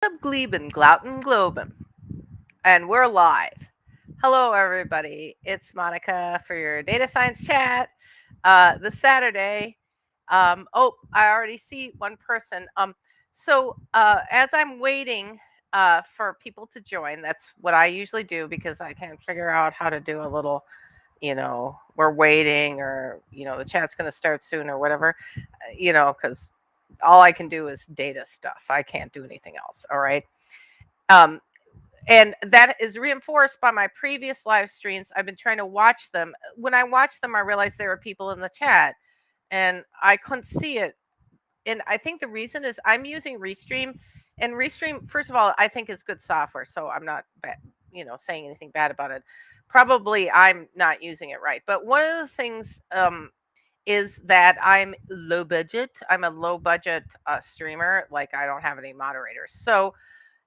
Gleben, Glouten, Globen. And we're live. Hello, everybody. It's Monica for your data science chat this Saturday. I already see one person. As I'm waiting for people to join, that's what I usually do because I can't figure out how to do a little, we're waiting or, the chat's going to start soon or whatever, because all I can do is data stuff. I can't do anything else. All right. Um, and that is reinforced by my previous live streams. I've been trying to watch them. When I watched them, I realized there were people in the chat and I couldn't see it. And I think the reason is I'm using Restream, and Restream, first of all, I think is good software. So I'm not, saying anything bad about it. Probably I'm not using it right. But one of the things is that I'm low budget. I'm a low budget streamer. Like I don't have any moderators. So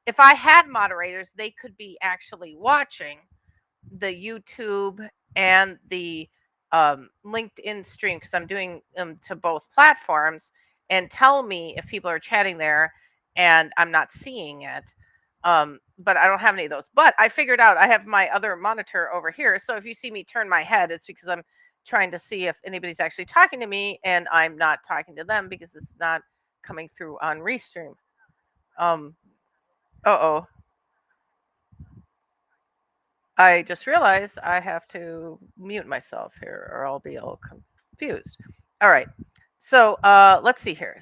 if I had moderators, they could be actually watching the YouTube and the LinkedIn stream because I'm doing them to both platforms and tell me if people are chatting there and I'm not seeing it. But I don't have any of those. But I figured out I have my other monitor over here. So if you see me turn my head, it's because I'm trying to see if anybody's actually talking to me and I'm not talking to them because it's not coming through on Restream. Um, oh. I just realized I have to mute myself here or I'll be all confused. All right. So let's see here.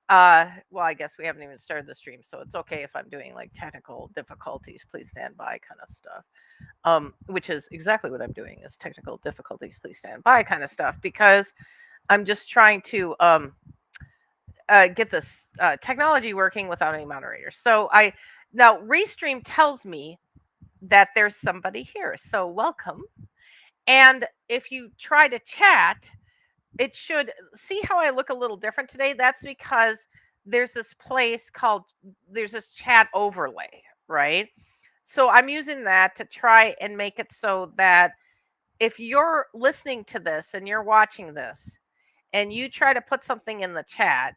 Well, I guess we haven't even started the stream, so it's okay if I'm doing like technical difficulties. Please stand by kind of stuff. Which is exactly what I'm doing is technical difficulties. Please stand by kind of stuff because I'm just trying to get this technology working without any moderators. Now Restream tells me that there's somebody here. So welcome. And if you try to chat, it should see how I look a little different today. That's because there's this chat overlay, right? So I'm using that to try and make it so that if you're listening to this and you're watching this and you try to put something in the chat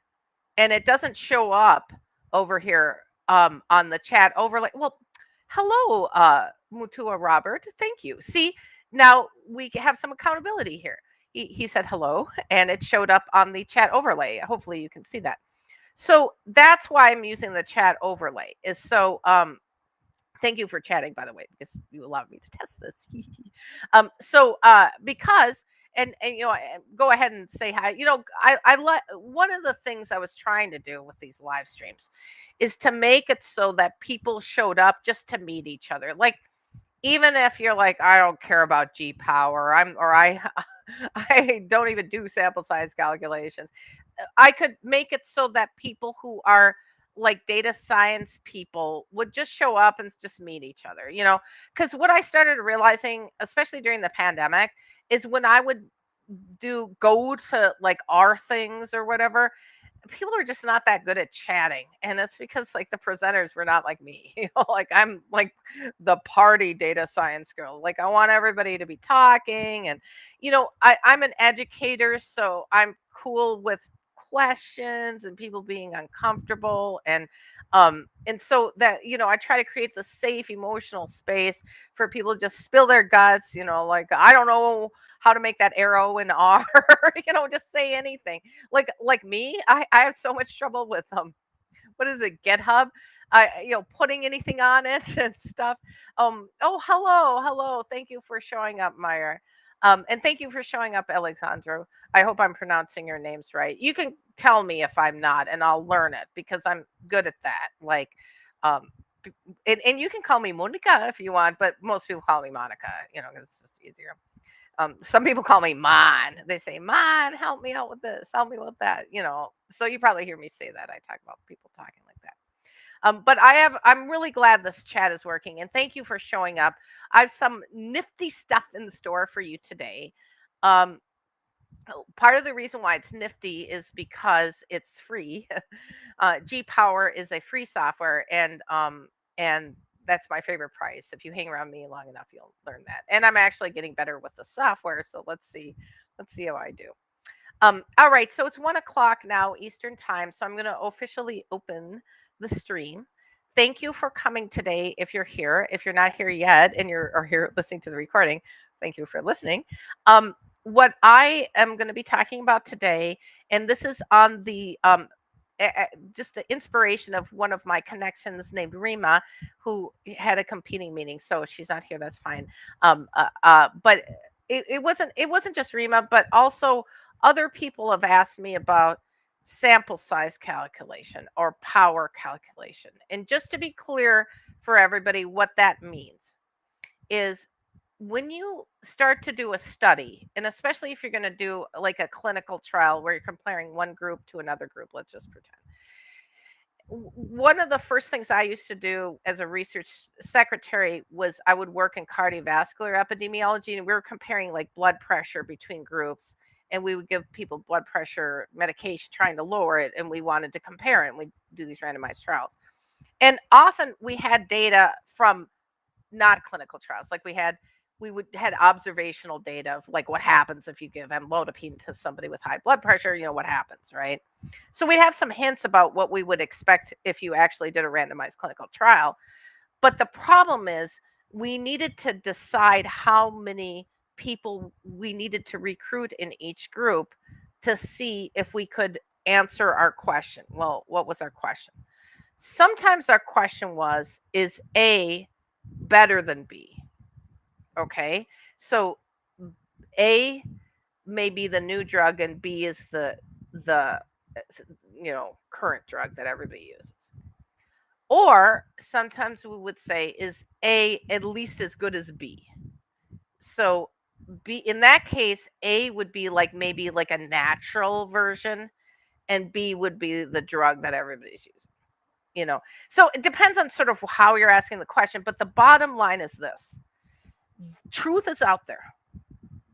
and it doesn't show up over here on the chat overlay, well, hello, Mutua Robert. Thank you. See, now we have some accountability here. He said hello, and it showed up on the chat overlay. Hopefully, you can see that. So that's why I'm using the chat overlay. Thank you for chatting, by the way, because you allowed me to test this. Because go ahead and say hi. I let one of the things I was trying to do with these live streams is to make it so that people showed up just to meet each other. Like even if you're like, I don't care about G power, I don't even do sample size calculations. I could make it so that people who are like data science people would just show up and just meet each other, because what I started realizing, especially during the pandemic, is when I would go to like our things or whatever, people are just not that good at chatting, and it's because like the presenters were not like me. Like I'm like the party data science girl. Like I want everybody to be talking, and I'm an educator, so I'm cool with questions and people being uncomfortable, and so that I try to create the safe emotional space for people to just spill their guts, like I don't know how to make that arrow in R, just say anything. Like me, I have so much trouble with what is it, GitHub? Putting anything on it and stuff. Oh, hello. Thank you for showing up, Meyer. And thank you for showing up, Alexandro. I hope I'm pronouncing your names right. You can tell me if I'm not, and I'll learn it because I'm good at that. Like, and you can call me Monika if you want, but most people call me Monica. 'Cause it's just easier. Some people call me Mon. They say, Mon, help me out with this, help me with that. So you probably hear me say that. I talk about people talking like that. But I'm really glad this chat is working, and thank you for showing up. I have some nifty stuff in the store for you today. Um, Part of the reason why it's nifty is because it's free. G Power is a free software, and that's my favorite price. If you hang around me long enough, you'll learn that. And I'm actually getting better with the software, so let's see how I do. All right, so it's 1 o'clock now Eastern time, so I'm going to officially open the stream. Thank you for coming today. If you're here, if you're not here yet and you're here listening to the recording, thank you for listening. What I am going to be talking about today, and this is on the just the inspiration of one of my connections named Rima, who had a competing meeting. So if she's not here, that's fine. But it wasn't just Rima, but also other people have asked me about sample size calculation or power calculation. And just to be clear for everybody, what that means is when you start to do a study, and especially if you're going to do like a clinical trial where you're comparing one group to another group, let's just pretend. One of the first things I used to do as a research secretary was I would work in cardiovascular epidemiology, and we were comparing like blood pressure between groups, and we would give people blood pressure medication trying to lower it, and we wanted to compare it, and we do these randomized trials. And often we had data from not clinical trials. Like we had observational data of like what happens if you give amlodipine to somebody with high blood pressure, what happens, right? So we'd have some hints about what we would expect if you actually did a randomized clinical trial. But the problem is we needed to decide how many people we needed to recruit in each group to see if we could answer our question. Well, what was our question? Sometimes our question was, is A better than B? Okay, so A may be the new drug and B is the current drug that everybody uses. Or sometimes we would say, is A at least as good as B? So B, in that case, A would be like maybe like a natural version, and B would be the drug that everybody's using. So it depends on sort of how you're asking the question, but the bottom line is this: truth is out there.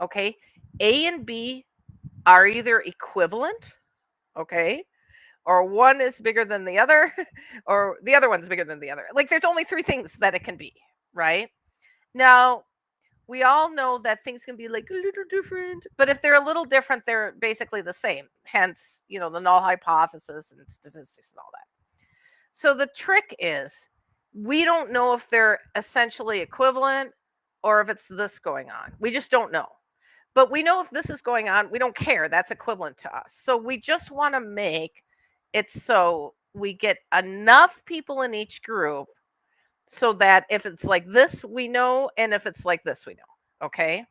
Okay, A and B are either equivalent, okay, or one is bigger than the other, or the other one's bigger than the other. Like there's only three things that it can be, right? Now, we all know that things can be like a little different, but if they're a little different, they're basically the same. Hence, the null hypothesis and statistics and all that. So the trick is we don't know if they're essentially equivalent or if it's this going on. We just don't know. But we know if this is going on, we don't care. That's equivalent to us. So we just want to make it so we get enough people in each group so that if it's like this, we know, and if it's like this, we know. Okay.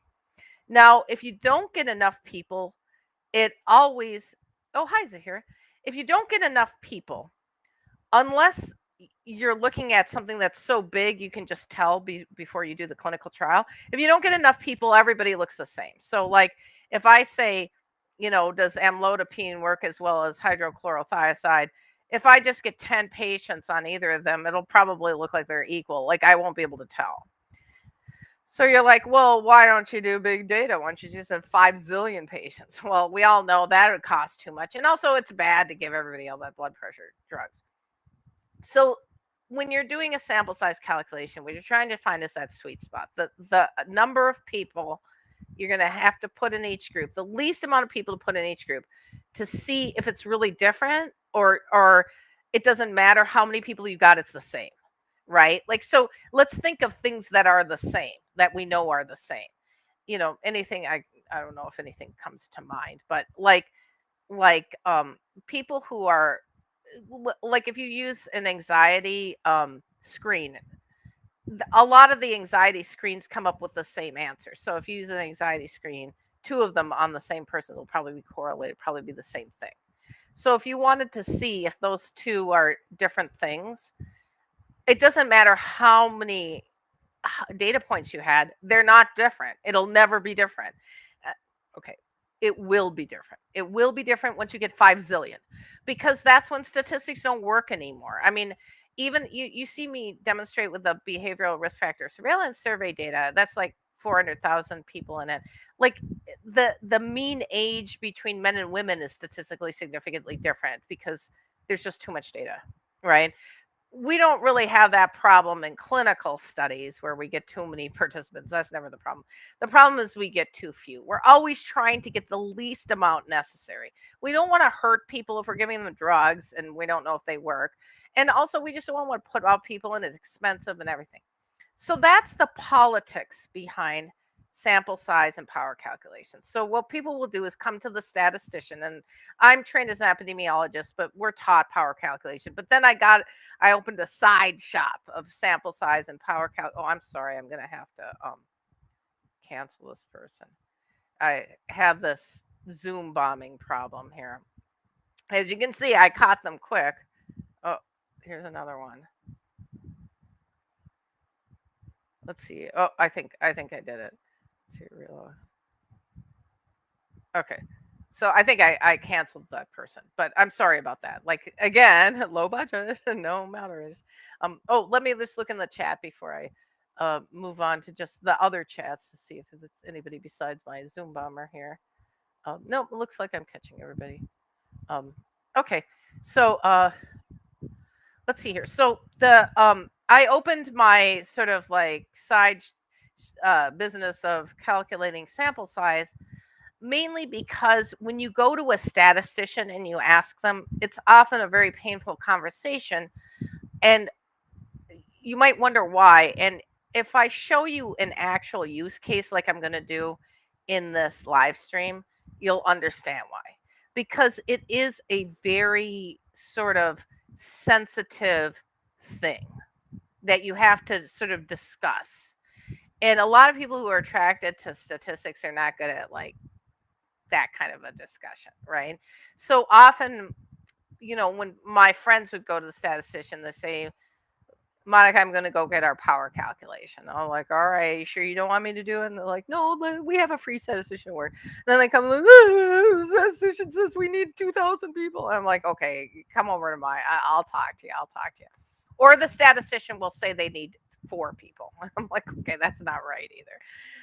Now, if you don't get enough people, it always, oh, hi, Zahir. If you don't get enough people, unless you're looking at something that's so big you can just tell before you do the clinical trial, if you don't get enough people, everybody looks the same. So like if I say, does amlodipine work as well as hydrochlorothiazide? If I just get 10 patients on either of them, it'll probably look like they're equal. Like I won't be able to tell. So you're like, well, why don't you do big data? Why don't you just have 5 zillion patients? Well, we all know that would cost too much. And also it's bad to give everybody all that blood pressure drugs. So when you're doing a sample size calculation, what you're trying to find is that sweet spot, the number of people you're going to have to put in each group, the least amount of people to put in each group to see if it's really different or it doesn't matter how many people you got, it's the same, right? Like, so let's think of things that are the same, that we know are the same. Anything, I don't know if anything comes to mind, but like people who are, like if you use an anxiety screen, a lot of the anxiety screens come up with the same answer. So if you use an anxiety screen, 2 of them on the same person will probably be correlated, probably be the same thing. So if you wanted to see if those 2 are different things, it doesn't matter how many data points you had, they're not different. It'll never be different. Okay. It will be different. It will be different once you get 5 zillion, because that's when statistics don't work anymore. I mean, even you see me demonstrate with the behavioral risk factor surveillance survey data. That's like 400,000 people in it. Like the mean age between men and women is statistically significantly different because there's just too much data, right? we don't really have that problem in clinical studies where we get too many participants. That's never the problem. The problem is we get too few. We're always trying to get the least amount necessary. We don't want to hurt people if we're giving them drugs and we don't know if they work. And also, we just don't want to put out people and it's expensive and everything. So that's the politics behind sample size and power calculations. So what people will do is come to the statistician, and I'm trained as an epidemiologist, but we're taught power calculation. But then I opened a side shop of sample size and power Oh, I'm sorry, I'm gonna have to cancel this person. I have this Zoom bombing problem here. As you can see, I caught them quick. Oh, here's another one. Let's see. Oh, I think I did it. Let's see, real. Okay. So I think I canceled that person, but I'm sorry about that. Like again, low budget, no matters. Oh, let me just look in the chat before I move on to just the other chats to see if it's anybody besides my Zoom bomber here. No, it looks like I'm catching everybody. Um, okay. So let's see here. So the I opened my sort of like side business of calculating sample size mainly because when you go to a statistician and you ask them, it's often a very painful conversation. And you might wonder why. And if I show you an actual use case, like I'm going to do in this live stream, you'll understand why. Because it is a very sort of sensitive thing that you have to sort of discuss. And a lot of people who are attracted to statistics are not good at like that kind of a discussion, right? So often, when my friends would go to the statistician, they say, Monica, I'm going to go get our power calculation. I'm like, all right, you sure you don't want me to do it? And they're like, no, we have a free statistician work. Then they come like, the statistician says we need 2,000 people. I'm like, okay, come over to I'll talk to you. I'll talk to you. Or the statistician will say they need 4 people. I'm like, okay, that's not right either.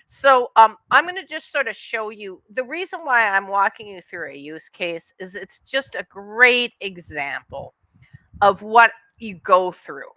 So I'm going to just sort of show you the reason why I'm walking you through a use case is it's just a great example of what you go through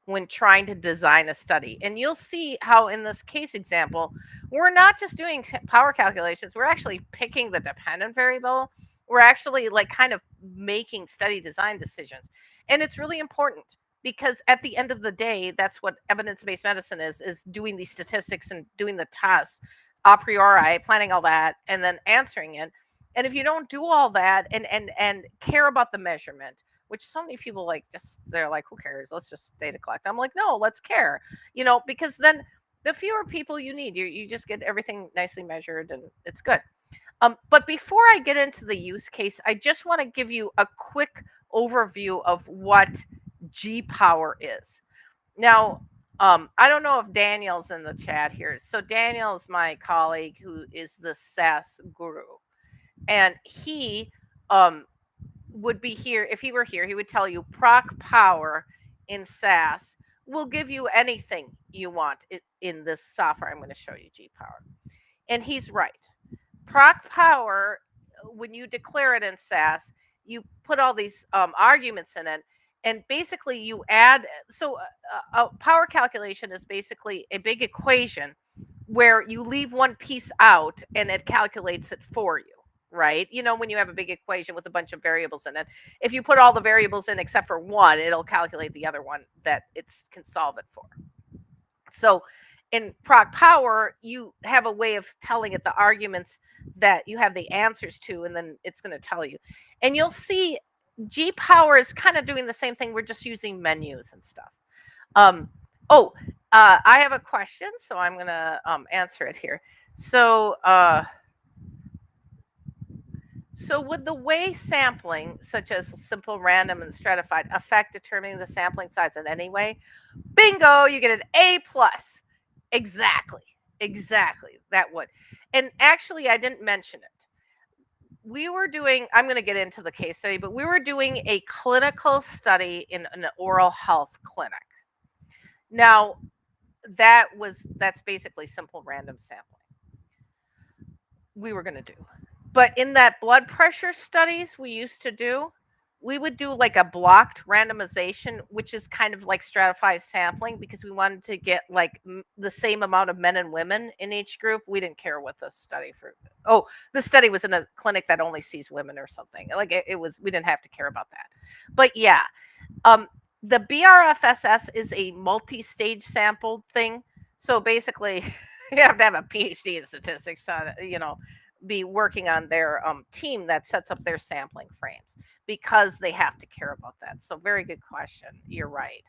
when trying to design a study. And you'll see how in this case example, we're not just doing power calculations, we're actually picking the dependent variable. We're actually like kind of making study design decisions. And it's really important because at the end of the day, that's what evidence-based medicine is doing these statistics and doing the test a priori, planning all that, and then answering it. And if you don't do all that and care about the measurement, which so many people like, just they're like, who cares? Let's just data collect. I'm like, no, let's care, because then the fewer people you need, you just get everything nicely measured and it's good. But before I get into the use case, I just want to give you a quick overview of what G power is. Now, I don't know if Daniel's in the chat here. So Daniel's my colleague who is the SAS guru, and he would be here. If he were here, he would tell you PROC power in SAS will give you anything you want in this software. I'm going to show you G power. And he's right. PROC power, when you declare it in SAS, you put all these arguments in it. And basically you add, so a power calculation is basically a big equation where you leave one piece out and it calculates it for you. Right? When you have a big equation with a bunch of variables in it, if you put all the variables in except for one, it'll calculate the other one that it can solve it for. So in PROC power, you have a way of telling it the arguments that you have the answers to, and then it's going to tell you. And you'll see G power is kind of doing the same thing. We're just using menus and stuff. I have a question, so I'm going to answer it here. So would the way sampling, such as simple, random, and stratified, affect determining the sampling size in any way? Bingo, you get an A+. Exactly. That would. And actually, I didn't mention it. I'm going to get into the case study, but we were doing a clinical study in an oral health clinic. Now, that's basically simple random sampling we were going to do. But in that blood pressure studies we used to do, we would do like a blocked randomization, which is kind of like stratified sampling, because we wanted to get like the same amount of men and women in each group. We didn't care what the study for. Oh, this study was in a clinic that only sees women or something. Like it was, we didn't have to care about that. But yeah, the BRFSS is a multi-stage sample thing. So basically, you have to have a PhD in statistics to, be working on their team that sets up their sampling frames, because they have to care about that. So very good question. You're right.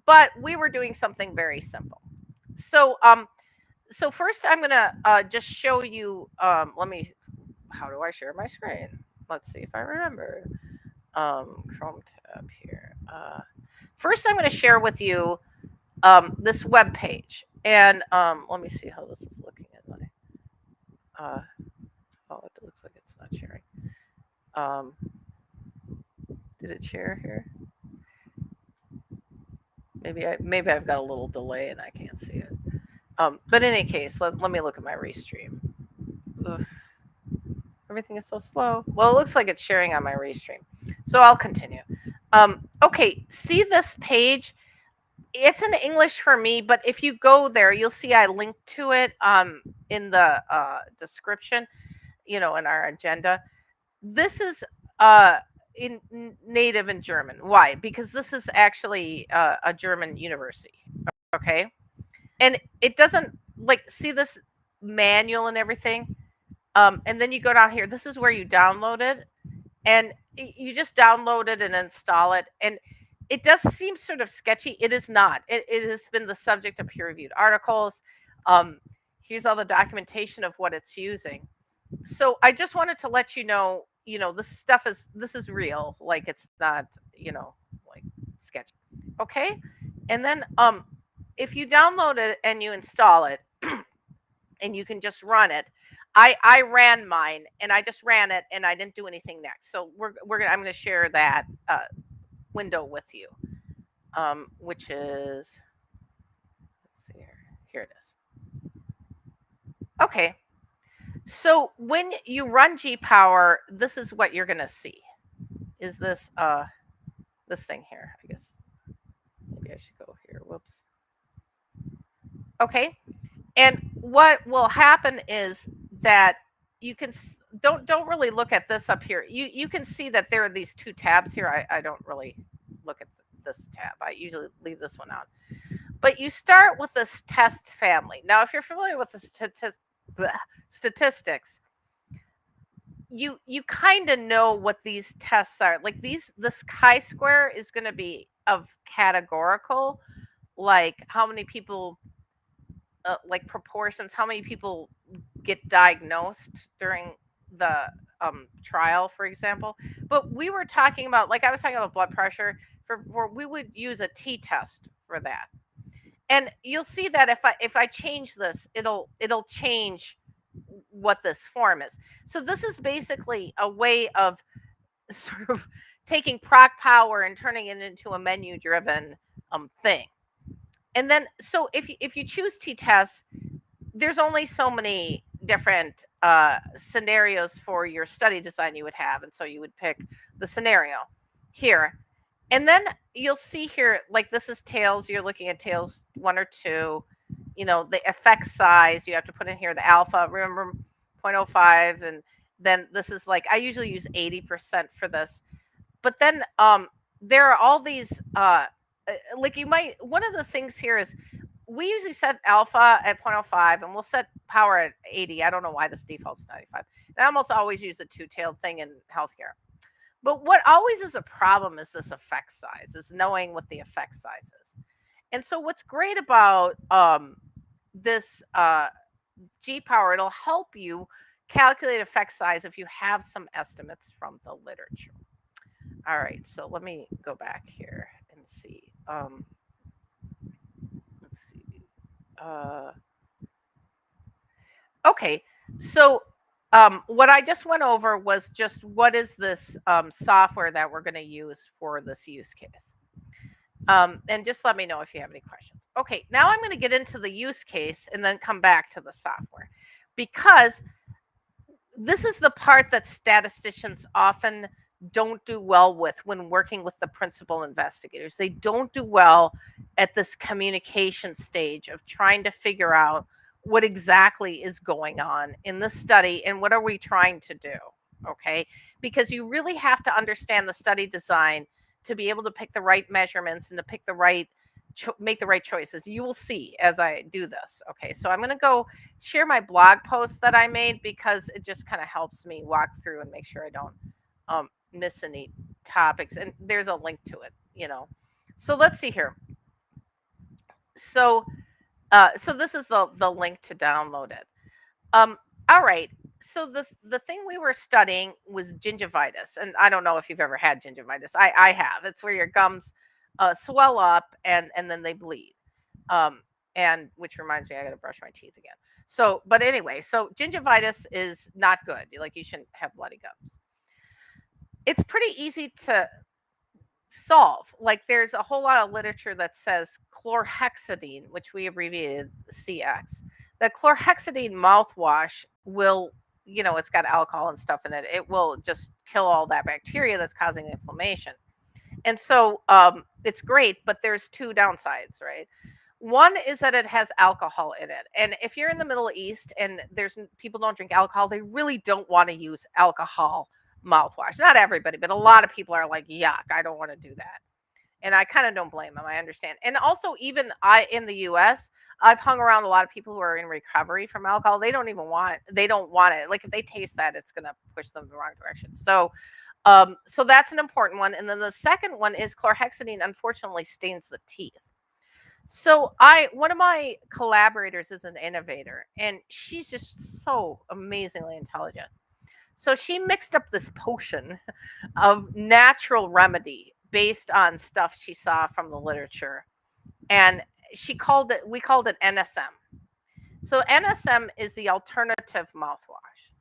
But we were doing something very simple. So first I'm gonna just show you. Let me. How do I share my screen? Let's see if I remember. Chrome tab here. First, I'm going to share with you this web page, and let me see how this is looking at my. Oh, it looks like it's not sharing. Did it share here? Maybe I've got a little delay and I can't see it. But in any case, let me look at my restream. Ugh. Everything is so slow. Well, it looks like it's sharing on my restream, so I'll continue. Okay, see this page? It's in English for me, but if you go there, you'll see I linked to it in the description, in our agenda. This is in native in German. Why? Because this is actually a German university. Okay, and it doesn't see this manual and everything. And then you go down here. This is where you download it, and you just download it and install it. And it does seem sort of sketchy. It is not. It has been the subject of peer-reviewed articles. Here's all the documentation of what it's using. So I just wanted to let you know, this is real. Like, it's not, like sketchy. Okay. And then if you download it and you install it, and you can just run it. I ran mine, and I just ran it, and I didn't do anything next. So I'm gonna share that window with you, which is, let's see here. Here it is. Okay. So when you run G-Power, this is what you're gonna see. Is this this thing here? I guess maybe I should go here. Whoops. Okay. And what will happen is that you can don't really look at this up here. You can see that there are these two tabs here. I don't really look at this tab. I usually leave this one out. But you start with this test family. Now, if you're familiar with the statistics, you kind of know what these tests are. Like this chi-square is going to be of categorical, like how many people, like proportions, how many people get diagnosed during the trial, for example. But we were talking about, like I was talking about blood pressure, for we would use a t-test for that. And you'll see that if I change this, it'll change what this form is. So this is basically a way of sort of taking PROC power and turning it into a menu driven thing. And then, so if you choose t-test, there's only so many different scenarios for your study design you would have. And so you would pick the scenario here. And then you'll see here, like this is tails. You're looking at tails 1 or 2. The effect size, you have to put in here the alpha. Remember 0.05. And then this is like, I usually use 80% for this. But then there are all these, like you might, one of the things here is we usually set alpha at 0.05 and we'll set power at 80. I don't know why this default's 95. And I almost always use a two-tailed thing in healthcare. But what always is a problem is this effect size, is knowing what the effect size is. And so what's great about this G-Power, it'll help you calculate effect size if you have some estimates from the literature. All right, so let me go back here and see. Let's see. Okay, so what I just went over was just what is this software that we're going to use for this use case. And just let me know if you have any questions. Okay, now I'm going to get into the use case and then come back to the software, because this is the part that statisticians often don't do well with when working with the principal investigators. They don't do well at this communication stage of trying to figure out what exactly is going on in the study and what are we trying to do. Okay, because you really have to understand the study design to be able to pick the right measurements and to pick the right make the right choices. You will see as I do this. Okay, so I'm going to go share my blog post that I made because it just kind of helps me walk through and make sure I don't miss any topics. And there's a link to it. So let's see here. So so this is the link to download it. All right. So the thing we were studying was gingivitis, and I don't know if you've ever had gingivitis. I have. It's where your gums swell up and then they bleed. Um, and which reminds me, I got to brush my teeth again. So, but anyway, so gingivitis is not good. Like you shouldn't have bloody gums. It's pretty easy to solve. Like there's a whole lot of literature that says chlorhexidine, which we abbreviated CX. The chlorhexidine mouthwash will, it's got alcohol and stuff in it. It will just kill all that bacteria that's causing inflammation. And so it's great, but there's two downsides, right? One is that it has alcohol in it. And if you're in the Middle East and there's people don't drink alcohol, they really don't want to use alcohol mouthwash. Not everybody, but a lot of people are like, yuck, I don't want to do that. And I kind of don't blame them. I understand. And also, even in the US, I've hung around a lot of people who are in recovery from alcohol. They don't want it. Like if they taste that, it's going to push them in the wrong direction. So that's an important one. And then the second one is chlorhexidine unfortunately stains the teeth. So one of my collaborators is an innovator and she's just so amazingly intelligent. So she mixed up this potion of natural remedy based on stuff she saw from the literature. And we called it NSM. So NSM is the alternative mouthwash.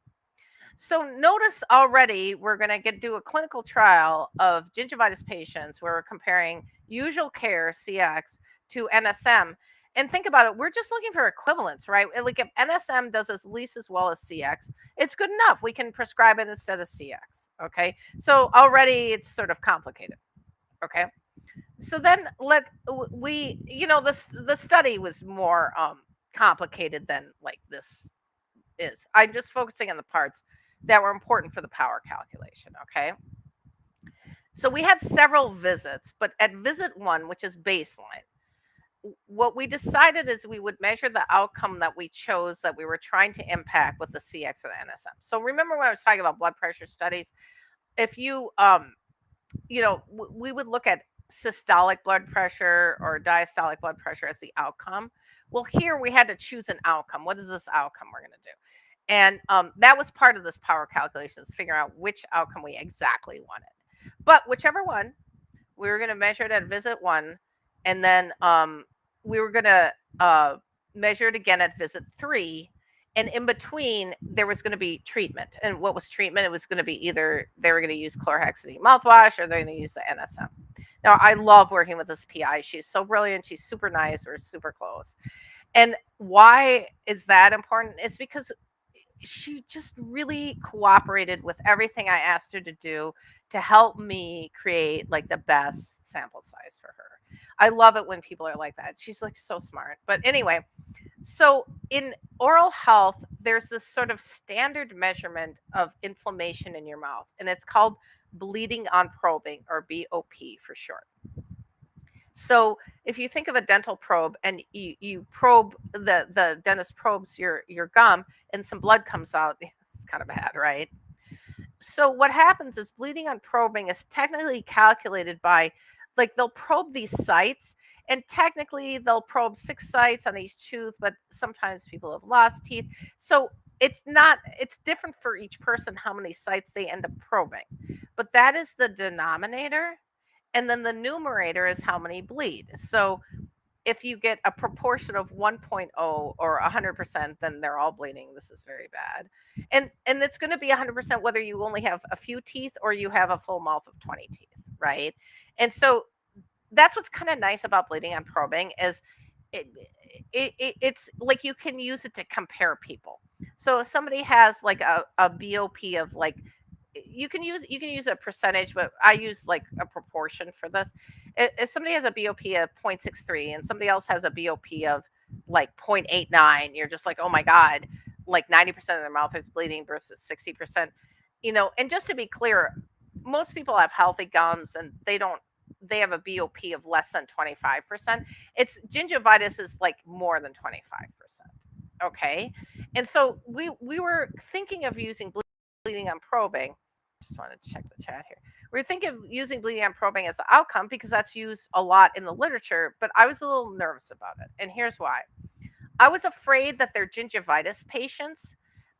So notice already we're going to do a clinical trial of gingivitis patients where we're comparing usual care CX to NSM. And think about it, we're just looking for equivalence, right? Like if NSM does at least as well as CX, it's good enough. We can prescribe it instead of CX. Okay. So already it's sort of complicated. Okay. So then the study was more complicated than like this is. I'm just focusing on the parts that were important for the power calculation. Okay. So we had several visits, but at visit 1, which is baseline, what we decided is we would measure the outcome that we chose that we were trying to impact with the CX or the NSM. So remember when I was talking about blood pressure studies, if you we would look at systolic blood pressure or diastolic blood pressure as the outcome. Well, here we had to choose an outcome. What is this outcome we're going to do? And that was part of this power calculation, is figuring out which outcome we exactly wanted. But whichever one, we were going to measure it at visit 1, and then we were going to measure it again at visit 3. And in between, there was going to be treatment. And what was treatment? It was going to be either they were going to use chlorhexidine mouthwash or they're going to use the NSM. Now, I love working with this PI. She's so brilliant. She's super nice. We're super close. And why is that important? It's because she just really cooperated with everything I asked her to do to help me create like the best sample size for her. I love it when people are like that. She's like so smart. But anyway, so in oral health, there's this sort of standard measurement of inflammation in your mouth, and it's called bleeding on probing, or BOP for short. So if you think of a dental probe and you probe, the dentist probes your gum and some blood comes out, it's kind of bad, right? So what happens is bleeding on probing is technically calculated by, like, they'll probe these sites, and technically they'll probe 6 sites on each tooth, but sometimes people have lost teeth. So it's different for each person how many sites they end up probing. But that is the denominator. And then the numerator is how many bleed. So if you get a proportion of 1.0 or 100%, then they're all bleeding. This is very bad. And it's going to be 100% whether you only have a few teeth or you have a full mouth of 20 teeth, right? And so that's what's kind of nice about bleeding on probing is it's like you can use it to compare people. So if somebody has like a BOP of like, you can use a percentage, but I use like a proportion for this. If somebody has a BOP of 0.63 and somebody else has a BOP of like 0.89, you're just like, oh my God, like 90% of their mouth is bleeding versus 60%. And just to be clear, most people have healthy gums and they have a BOP of less than 25%. It's gingivitis is like more than 25%. Okay. And so we were thinking of using bleeding on probing. Just wanted to check the chat here. We were thinking of using bleeding on probing as the outcome because that's used a lot in the literature, but I was a little nervous about it. And here's why. I was afraid that their gingivitis patients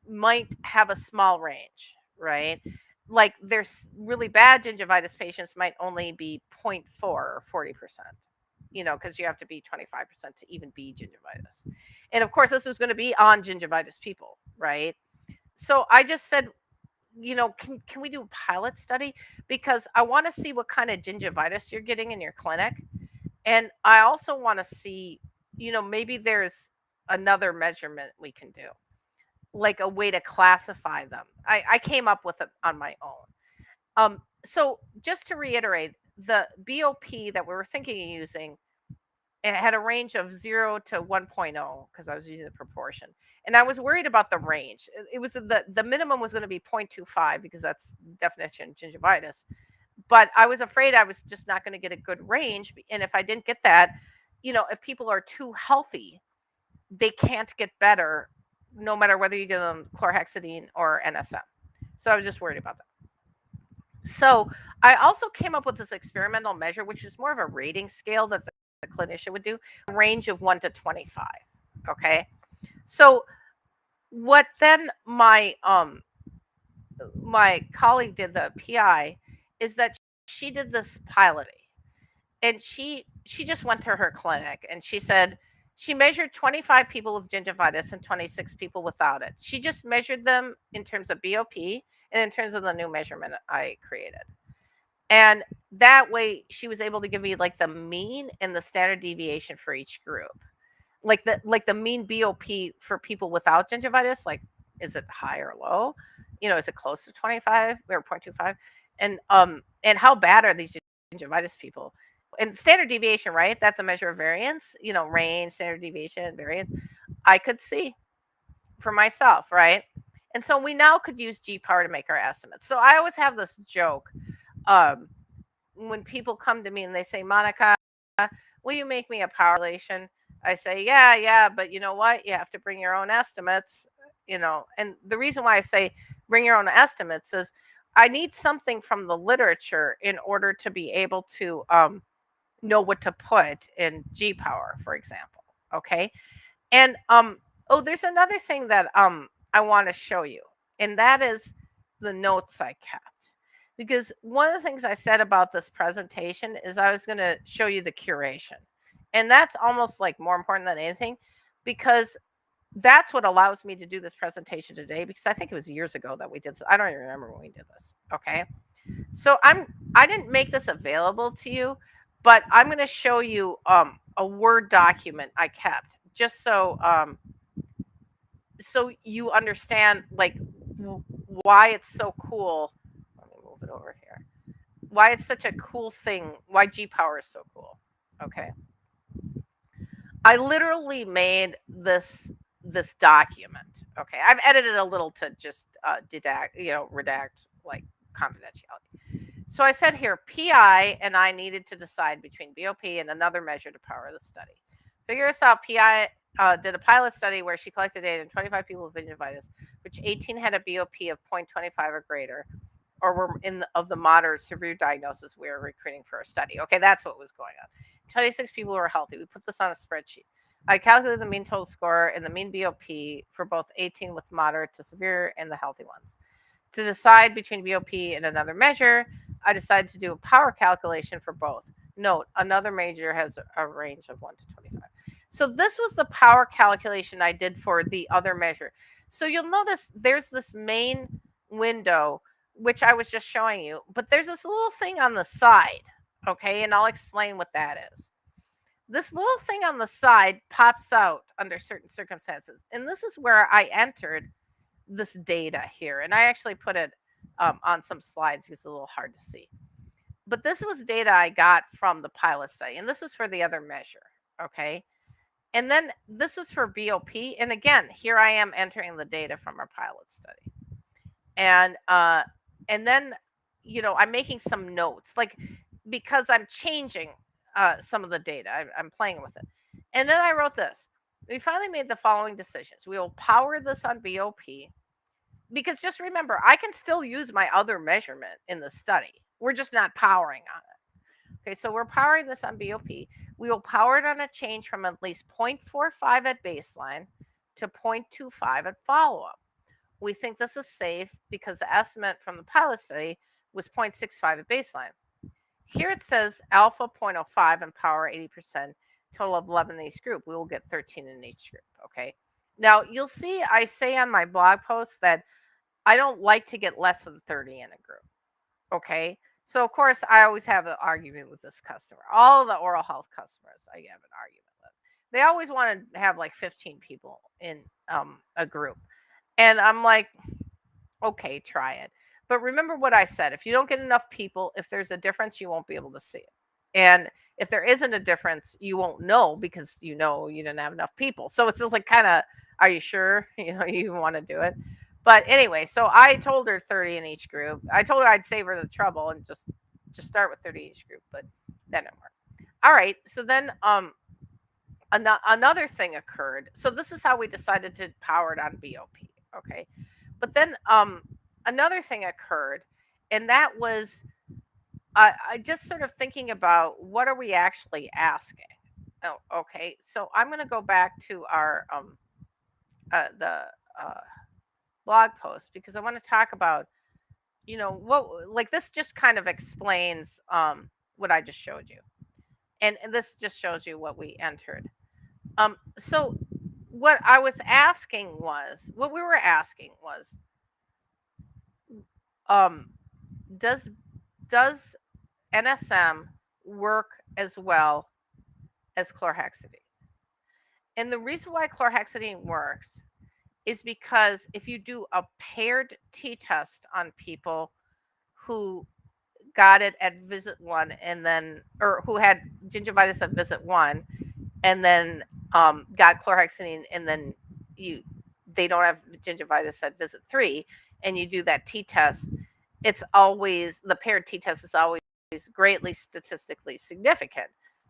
might have a small range, right? Like there's really bad gingivitis patients might only be 0.4 or 40%, because you have to be 25% to even be gingivitis. And of course, this was going to be on gingivitis people, right? So I just said, can we do a pilot study? Because I want to see what kind of gingivitis you're getting in your clinic. And I also want to see, maybe there's another measurement we can do, like a way to classify them. I came up with it on my own. So just to reiterate, the BOP that we were thinking of using, it had a range of 0 to 1.0 because I was using the proportion. And I was worried about the range. It was the minimum was going to be 0.25 because that's definition gingivitis. But I was afraid I was just not going to get a good range. And if I didn't get that, if people are too healthy, they can't get better no matter whether you give them chlorhexidine or NSM. So I was just worried about that. So I also came up with this experimental measure, which is more of a rating scale that the clinician would do, a range of 1 to 25. Okay. So what then my colleague did, the PI, is that she did this piloting. And she just went to her clinic and she said she measured 25 people with gingivitis and 26 people without it. She just measured them in terms of BOP and in terms of the new measurement I created. And that way she was able to give me like the mean and the standard deviation for each group. Like the mean BOP for people without gingivitis, like is it high or low? Is it close to 25 or 0.25? And how bad are these gingivitis people? And standard deviation, right? That's a measure of variance, range, standard deviation, variance. I could see for myself, right? And so we now could use G power to make our estimates. So I always have this joke when people come to me and they say, Monika, will you make me a power relation? I say, yeah, but you know what? You have to bring your own estimates, and the reason why I say bring your own estimates is I need something from the literature in order to be able to know what to put in G power, for example. Okay. And there's another thing that I want to show you, and that is the notes I kept. Because one of the things I said about this presentation is I was going to show you the curation. And that's almost like more important than anything, because that's what allows me to do this presentation today, because I think it was years ago that we did this. I don't even remember when we did this. Okay. So I didn't make this available to you, but I'm going to show you a Word document I kept just so you understand like why it's so cool. Let me move it over here. Why it's such a cool thing, why G power is so cool. Okay. I literally made this document. Okay. I've edited a little to just redact like confidentiality. So I said here, PI and I needed to decide between BOP and another measure to power the study. Figure us out. PI did a pilot study where she collected data on 25 people with gingivitis, which 18 had a BOP of 0.25 or greater, or were of the moderate severe diagnosis we were recruiting for our study. Okay, that's what was going on. 26 people were healthy. We put this on a spreadsheet. I calculated the mean total score and the mean BOP for both 18 with moderate to severe and the healthy ones. To decide between BOP and another measure, I decided to do a power calculation for both. Note, another measure has a range of 1 to 25. So this was the power calculation I did for the other measure. So you'll notice there's this main window, which I was just showing you, but there's this little thing on the side, okay? And I'll explain what that is. This little thing on the side pops out under certain circumstances. And this is where I entered this data here. And I actually put it on some slides. It's a little hard to see. But this was data I got from the pilot study, and this was for the other measure. Okay. And then this was for BOP. And again, here I am entering the data from our pilot study. And then, I'm making some notes, like, because I'm changing some of the data. I'm playing with it. And then I wrote this. We finally made the following decisions. We will power this on BOP, because just remember, I can still use my other measurement in the study. We're just not powering on it. Okay, so we're powering this on BOP. We will power it on a change from at least 0.45 at baseline to 0.25 at follow-up. We think this is safe because the estimate from the pilot study was 0.65 at baseline. Here it says alpha 0.05 and power 80%, total of 11 in each group. We will get 13 in each group. Okay. Now you'll see I say on my blog post that I don't like to get less than 30 in a group. Okay. So of course I always have an argument with this customer. All of the oral health customers I have an argument with. They always want to have like 15 people in a group. And I'm like, okay, try it. But remember what I said. If you don't get enough people, if there's a difference, you won't be able to see it. And if there isn't a difference, you won't know because you didn't have enough people. So it's just like kind of, are you sure you want to do it? But anyway, so I told her 30 in each group. I told her I'd save her the trouble and just start with 30 each group, but that didn't work. All right. So then another thing occurred. So this is how we decided to power it on BOP. Okay. But then another thing occurred, and that was I just sort of thinking about what are we actually asking. Oh, okay. So I'm going to go back to our the blog post because I want to talk about what, like, this just kind of explains what I just showed you, and this just shows you what we entered. So what we were asking was, does NSM work as well as chlorhexidine? And the reason why chlorhexidine works is because if you do a paired t-test on people who got it at visit 1 and then, or who had gingivitis at visit 1 and then got chlorhexidine, and then they don't have gingivitis at visit 3, and you do that t-test, it's always, the paired t-test is always greatly statistically significant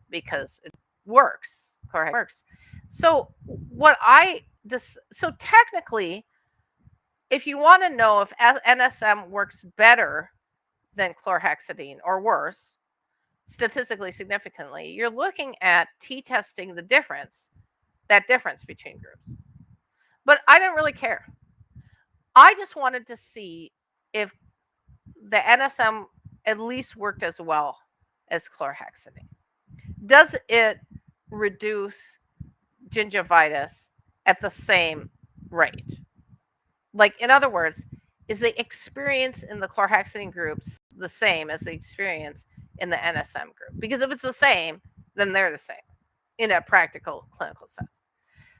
because it works. Chlorhexidine works. So so technically, if you want to know if NSM works better than chlorhexidine or worse, statistically significantly, you're looking at t-testing that difference between groups. But I didn't really care. I just wanted to see if the NSM at least worked as well as chlorhexidine. Does it reduce gingivitis at the same rate? Like, in other words, is the experience in the chlorhexidine groups the same as the experience in the NSM group? Because if it's the same, then they're the same in a practical clinical sense.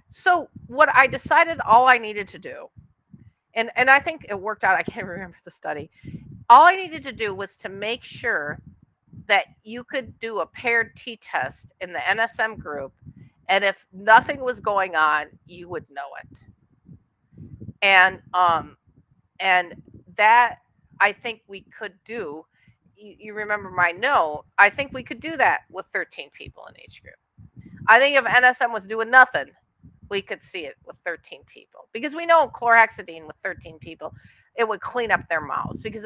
So what I decided all I needed to do, and I think it worked out, I can't remember the study, all I needed to do was to make sure that you could do a paired t-test in the NSM group, and if nothing was going on, you would know it. And that I think we could do. You remember my note, I think we could do that with 13 people in each group. I think if NSM was doing nothing, we could see it with 13 people, because we know chlorhexidine with 13 people, it would clean up their mouths, because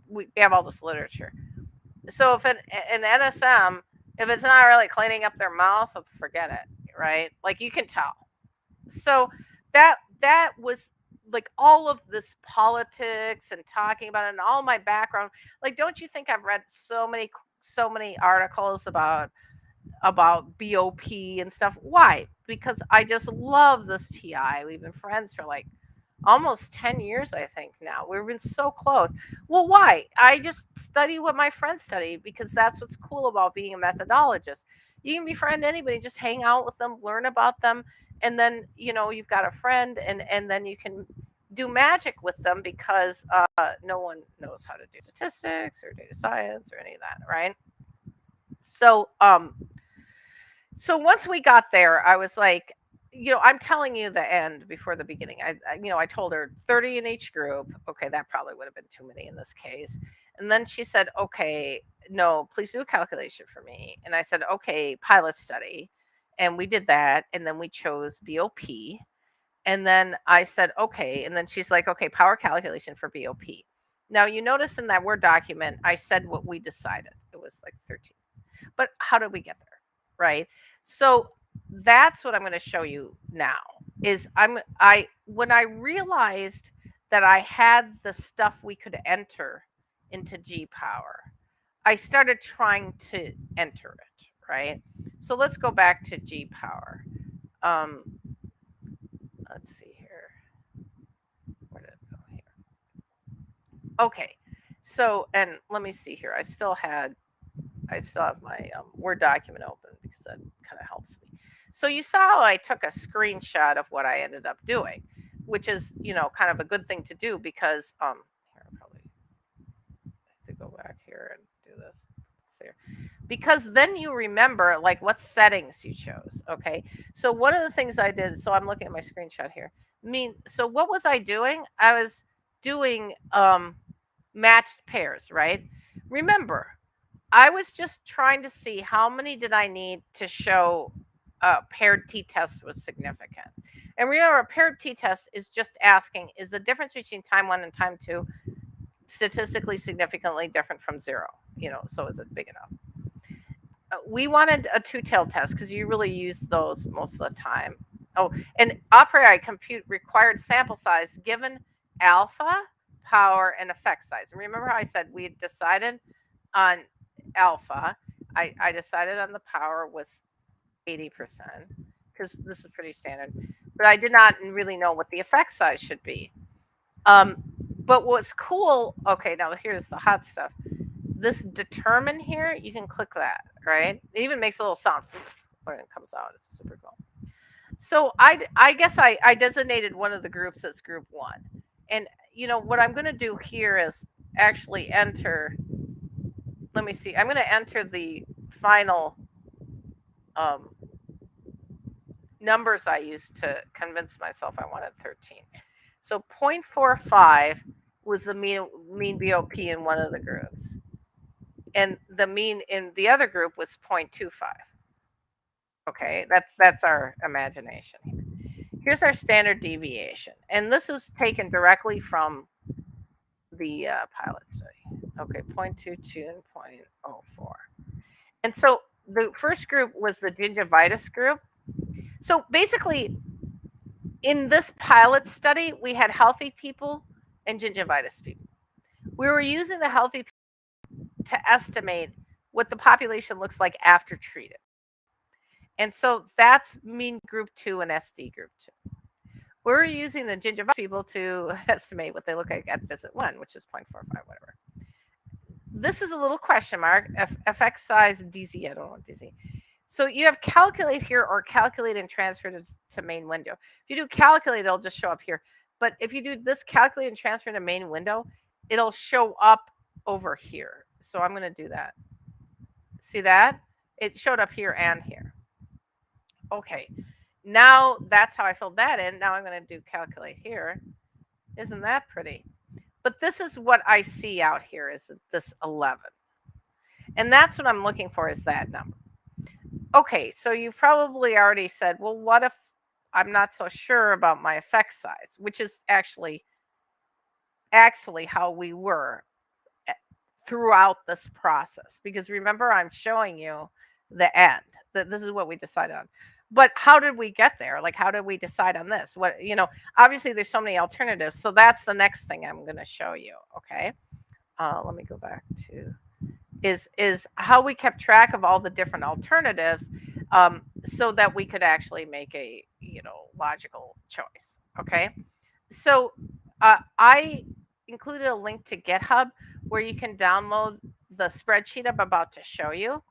we have all this literature. So if an NSM, if it's not really cleaning up their mouth, forget it, right? Like, you can tell. So that was like all of this politics and talking about it and all my background. Like, don't you think I've read so many articles about BOP and stuff? Why? Because I just love this PI. We've been friends for like almost 10 years, I think now. We've been so close. Well, why? I just study what my friends study, because that's what's cool about being a methodologist. You can befriend anybody, just hang out with them, learn about them, and then you've got a friend, and then you can do magic with them because no one knows how to do statistics or data science or any of that, right? So so once we got there, I was like, I'm telling you the end before the beginning. I told her 30 in each group. Okay, that probably would have been too many in this case. And then she said, okay, no, please do a calculation for me. And I said, okay, pilot study. And we did that. And then we chose BOP. And then I said, okay. And then she's like, okay, power calculation for BOP. Now, you notice in that Word document, I said what we decided. It was like 13. But how did we get there? Right. So that's what I'm going to show you now is when I realized that I had the stuff we could enter into G power, I started trying to enter it. Right. So let's go back to G power. Let's see here. Where did it go here? Okay. So, and let me see here. I still have my Word document open because that kind of helps me. So you saw how I took a screenshot of what I ended up doing, which is, kind of a good thing to do because, here, I'll probably have to go back here and do this. Here. Because then you remember like what settings you chose. Okay. So one of the things I did, so I'm looking at my screenshot here. So what was I doing? I was doing matched pairs, right? Remember, I was just trying to see how many did I need to show a paired t-test was significant. And remember, a paired t-test is just asking, is the difference between time 1 and time 2 statistically significantly different from 0? So is it big enough? We wanted a two-tailed test because you really use those most of the time. Oh, and a priori compute required sample size given alpha, power, and effect size. Remember how I said we decided on alpha? I decided on the power was 80% because this is pretty standard, but I did not really know what the effect size should be. But what's cool, okay, now here's the hot stuff. This determine here, you can click that, right? It even makes a little sound when it comes out. It's super cool. So I guess I designated one of the groups as group 1. And what I'm going to do here is actually enter, let me see, I'm going to enter the final numbers I used to convince myself I wanted 13. So 0.45 was the mean BOP in one of the groups. And the mean in the other group was 0.25. Okay, that's our imagination here. Here's our standard deviation. And this is taken directly from the pilot study. Okay, 0.22 and 0.04. And so the first group was the gingivitis group. So basically, in this pilot study, we had healthy people and gingivitis people. We were using the healthy people to estimate what the population looks like after treated. And so that's mean group 2 and SD group 2. We're using the gingivitis people to estimate what they look like at visit 1, which is 0.45, whatever. This is a little question mark. Effect size DZ, I don't know DZ. So you have calculate here or calculate and transfer to main window. If you do calculate, it'll just show up here. But if you do this calculate and transfer to main window, it'll show up over here. So I'm going to do that. See that? It showed up here and here. Okay. Now that's how I filled that in. Now I'm going to do calculate here. Isn't that pretty? But this is what I see out here is this 11. And that's what I'm looking for is that number. Okay, so you've probably already said, well, what if I'm not so sure about my effect size, which is actually how we were throughout this process. Because remember, I'm showing you the end, that this is what we decided on. But how did we get there? Like, how did we decide on this? What, obviously there's so many alternatives. So that's the next thing I'm going to show you. Okay. Let me go back to is how we kept track of all the different alternatives so that we could actually make a, logical choice. Okay. So I included a link to GitHub where you can download the spreadsheet I'm about to show you.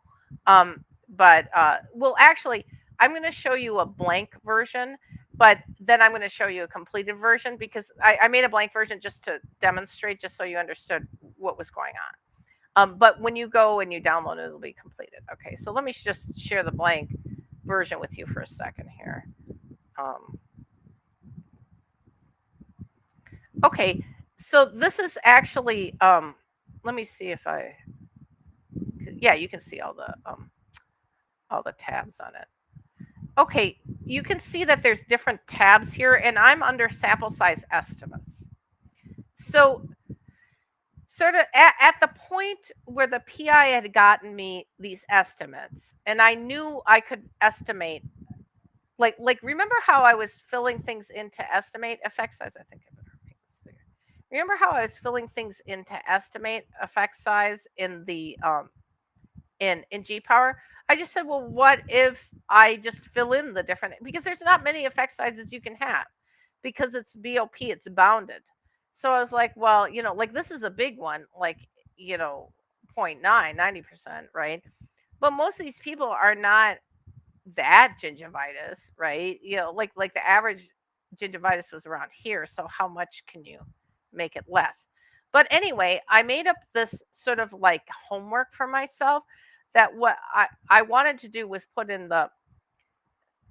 Well, actually, I'm going to show you a blank version but then I'm going to show you a completed version because I made a blank version just to demonstrate, just so you understood what was going on. But when you go and you download it, it'll be completed. Okay, so let me just share the blank version with you for a second here. Okay, so this is actually, let me see if yeah, you can see all the tabs on it. Okay, you can see that there's different tabs here, and I'm under sample size estimates. So sort of at the point where the PI had gotten me these estimates, and I knew I could estimate, like remember how I was filling things in to estimate effect size? I think I better make this bigger. Remember how I was filling things in to estimate effect size in the in GPower? I just said, well, what if I just fill in the different, because there's not many effect sizes you can have because it's BOP, it's bounded. So I was like, well, like this is a big one, like, 0.9, 90%, right? But most of these people are not that gingivitis, right? Like the average gingivitis was around here. So how much can you make it less? But anyway, I made up this sort of like homework for myself, that what I wanted to do was put in the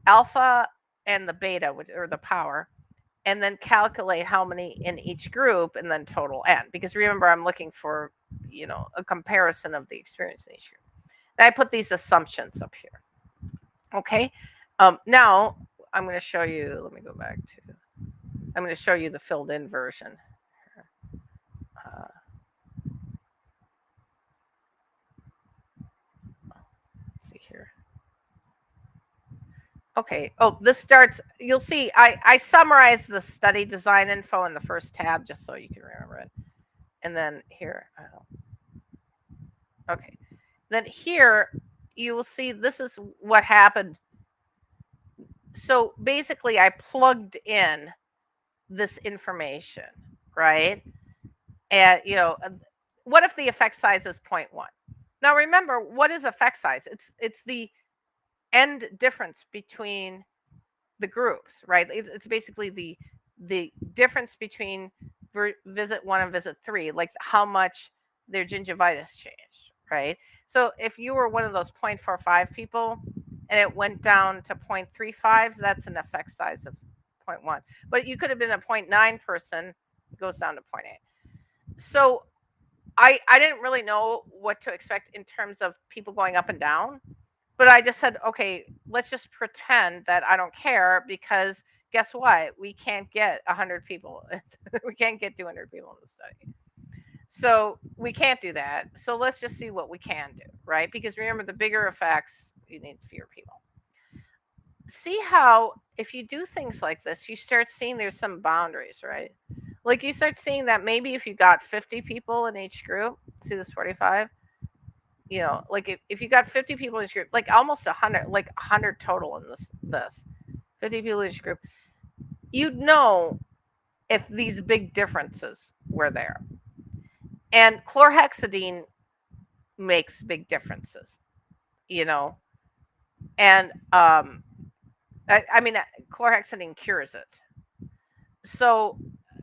alpha and the beta, or the power, and then calculate how many in each group, and then total n. Because remember, I'm looking for, a comparison of the experience in each group. And I put these assumptions up here. Okay. Now I'm going to show you, let me go back to, I'm going to show you the filled in version. Let's see here. Okay. Oh, this starts, you'll see, I summarize the study design info in the first tab, just so you can remember it. And then here, okay. Then here, you will see this is what happened. So basically, I plugged in this information, right? And, what if the effect size is 0.1? Now, remember, what is effect size? It's the end difference between the groups, right? It's basically the difference between visit 1 and visit 3, like how much their gingivitis changed, right? So if you were one of those 0.45 people and it went down to 0.35, that's an effect size of 0.1. But you could have been a 0.9 person, it goes down to 0.8. So I didn't really know what to expect in terms of people going up and down, but I just said, okay, let's just pretend that I don't care, because guess what? We can't get 100 people. We can't get 200 people in the study. So we can't do that. So let's just see what we can do, right? Because remember, the bigger effects, you need fewer people. See how if you do things like this, you start seeing there's some boundaries, right? Like you start seeing that maybe if you got 50 people in each group, see this 45? Like if you got 50 people in each group, like almost 100, like 100 total in this 50 people in each group, you'd know if these big differences were there. And chlorhexidine makes big differences, and I mean, chlorhexidine cures it. So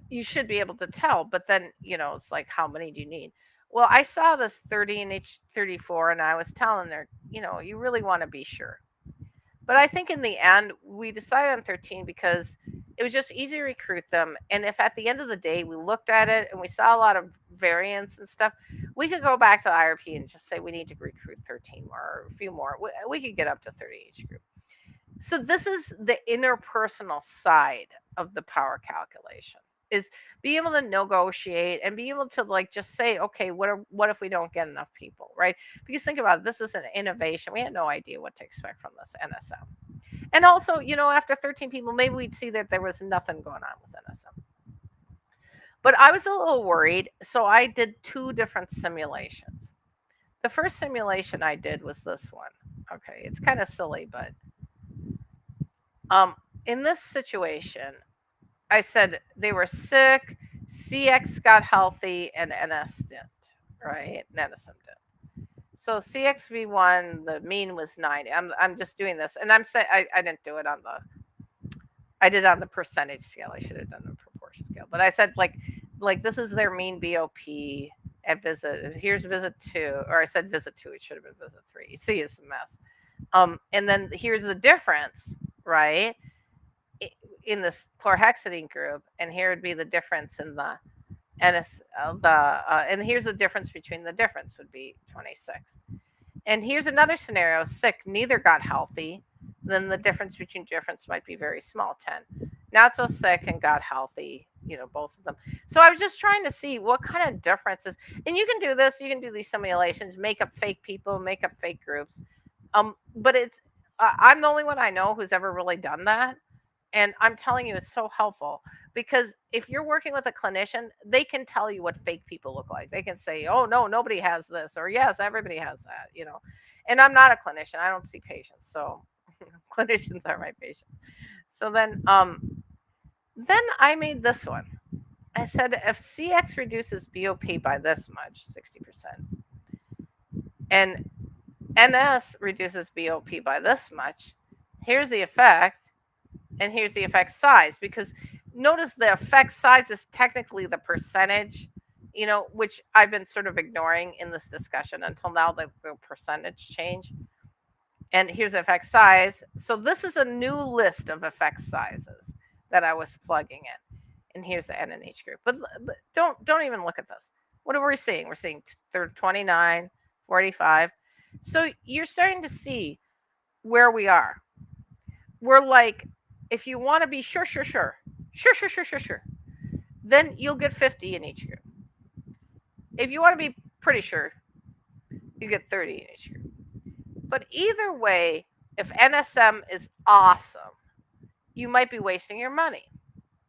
you should be able to tell, but then, it's like, how many do you need? Well, I saw this 30 in each 34, and I was telling her, you really want to be sure. But I think in the end, we decided on 13 because it was just easy to recruit them. And if at the end of the day, we looked at it and we saw a lot of variance and stuff, we could go back to the IRP and just say we need to recruit 13 more, or a few more. We could get up to 30 each group. So this is the interpersonal side of the power calculation, is be able to negotiate and be able to like just say, okay, what if we don't get enough people, right? Because think about it, this was an innovation. We had no idea what to expect from this NSM. And also, after 13 people, maybe we'd see that there was nothing going on with NSM. But I was a little worried, so I did 2 different simulations. The first simulation I did was this one. Okay, it's kind of silly, but in this situation, I said they were sick, CX got healthy, and NS didn't, right? NSM did. So CXV1, the mean was 90. I'm just doing this, and I'm saying I didn't do it on I did on the percentage scale. I should have done the proportion scale, but I said like this is their mean BOP at visit. Here's visit 2, or I said visit 2. It should have been visit 3. You see, it's a mess. And then here's the difference, right? In this chlorhexidine group, and here would be the difference in the and here's the difference between the difference would be 26. And here's another scenario: sick, neither got healthy. Then the difference between difference might be very small, 10. Not so sick and got healthy, both of them. So I was just trying to see what kind of differences. And you can do this. You can do these simulations, make up fake people, make up fake groups. But I'm the only one I know who's ever really done that. And I'm telling you, it's so helpful because if you're working with a clinician, they can tell you what fake people look like. They can say, oh, no, nobody has this, or yes, everybody has that. And I'm not a clinician. I don't see patients. So clinicians are my patients. So then I made this one. I said, if CX reduces BOP by this much, 60%, and NS reduces BOP by this much, here's the effect. And here's the effect size, because notice the effect size is technically the percentage, which I've been sort of ignoring in this discussion until now, the percentage change. And here's the effect size. So this is a new list of effect sizes that I was plugging in. And here's the N and H group. But don't even look at this. What are we seeing? We're seeing 29, 45. So you're starting to see where we are. We're like, if you want to be sure, then you'll get 50 in each group. If you want to be pretty sure, you get 30 in each group. But either way, if NSM is awesome, you might be wasting your money.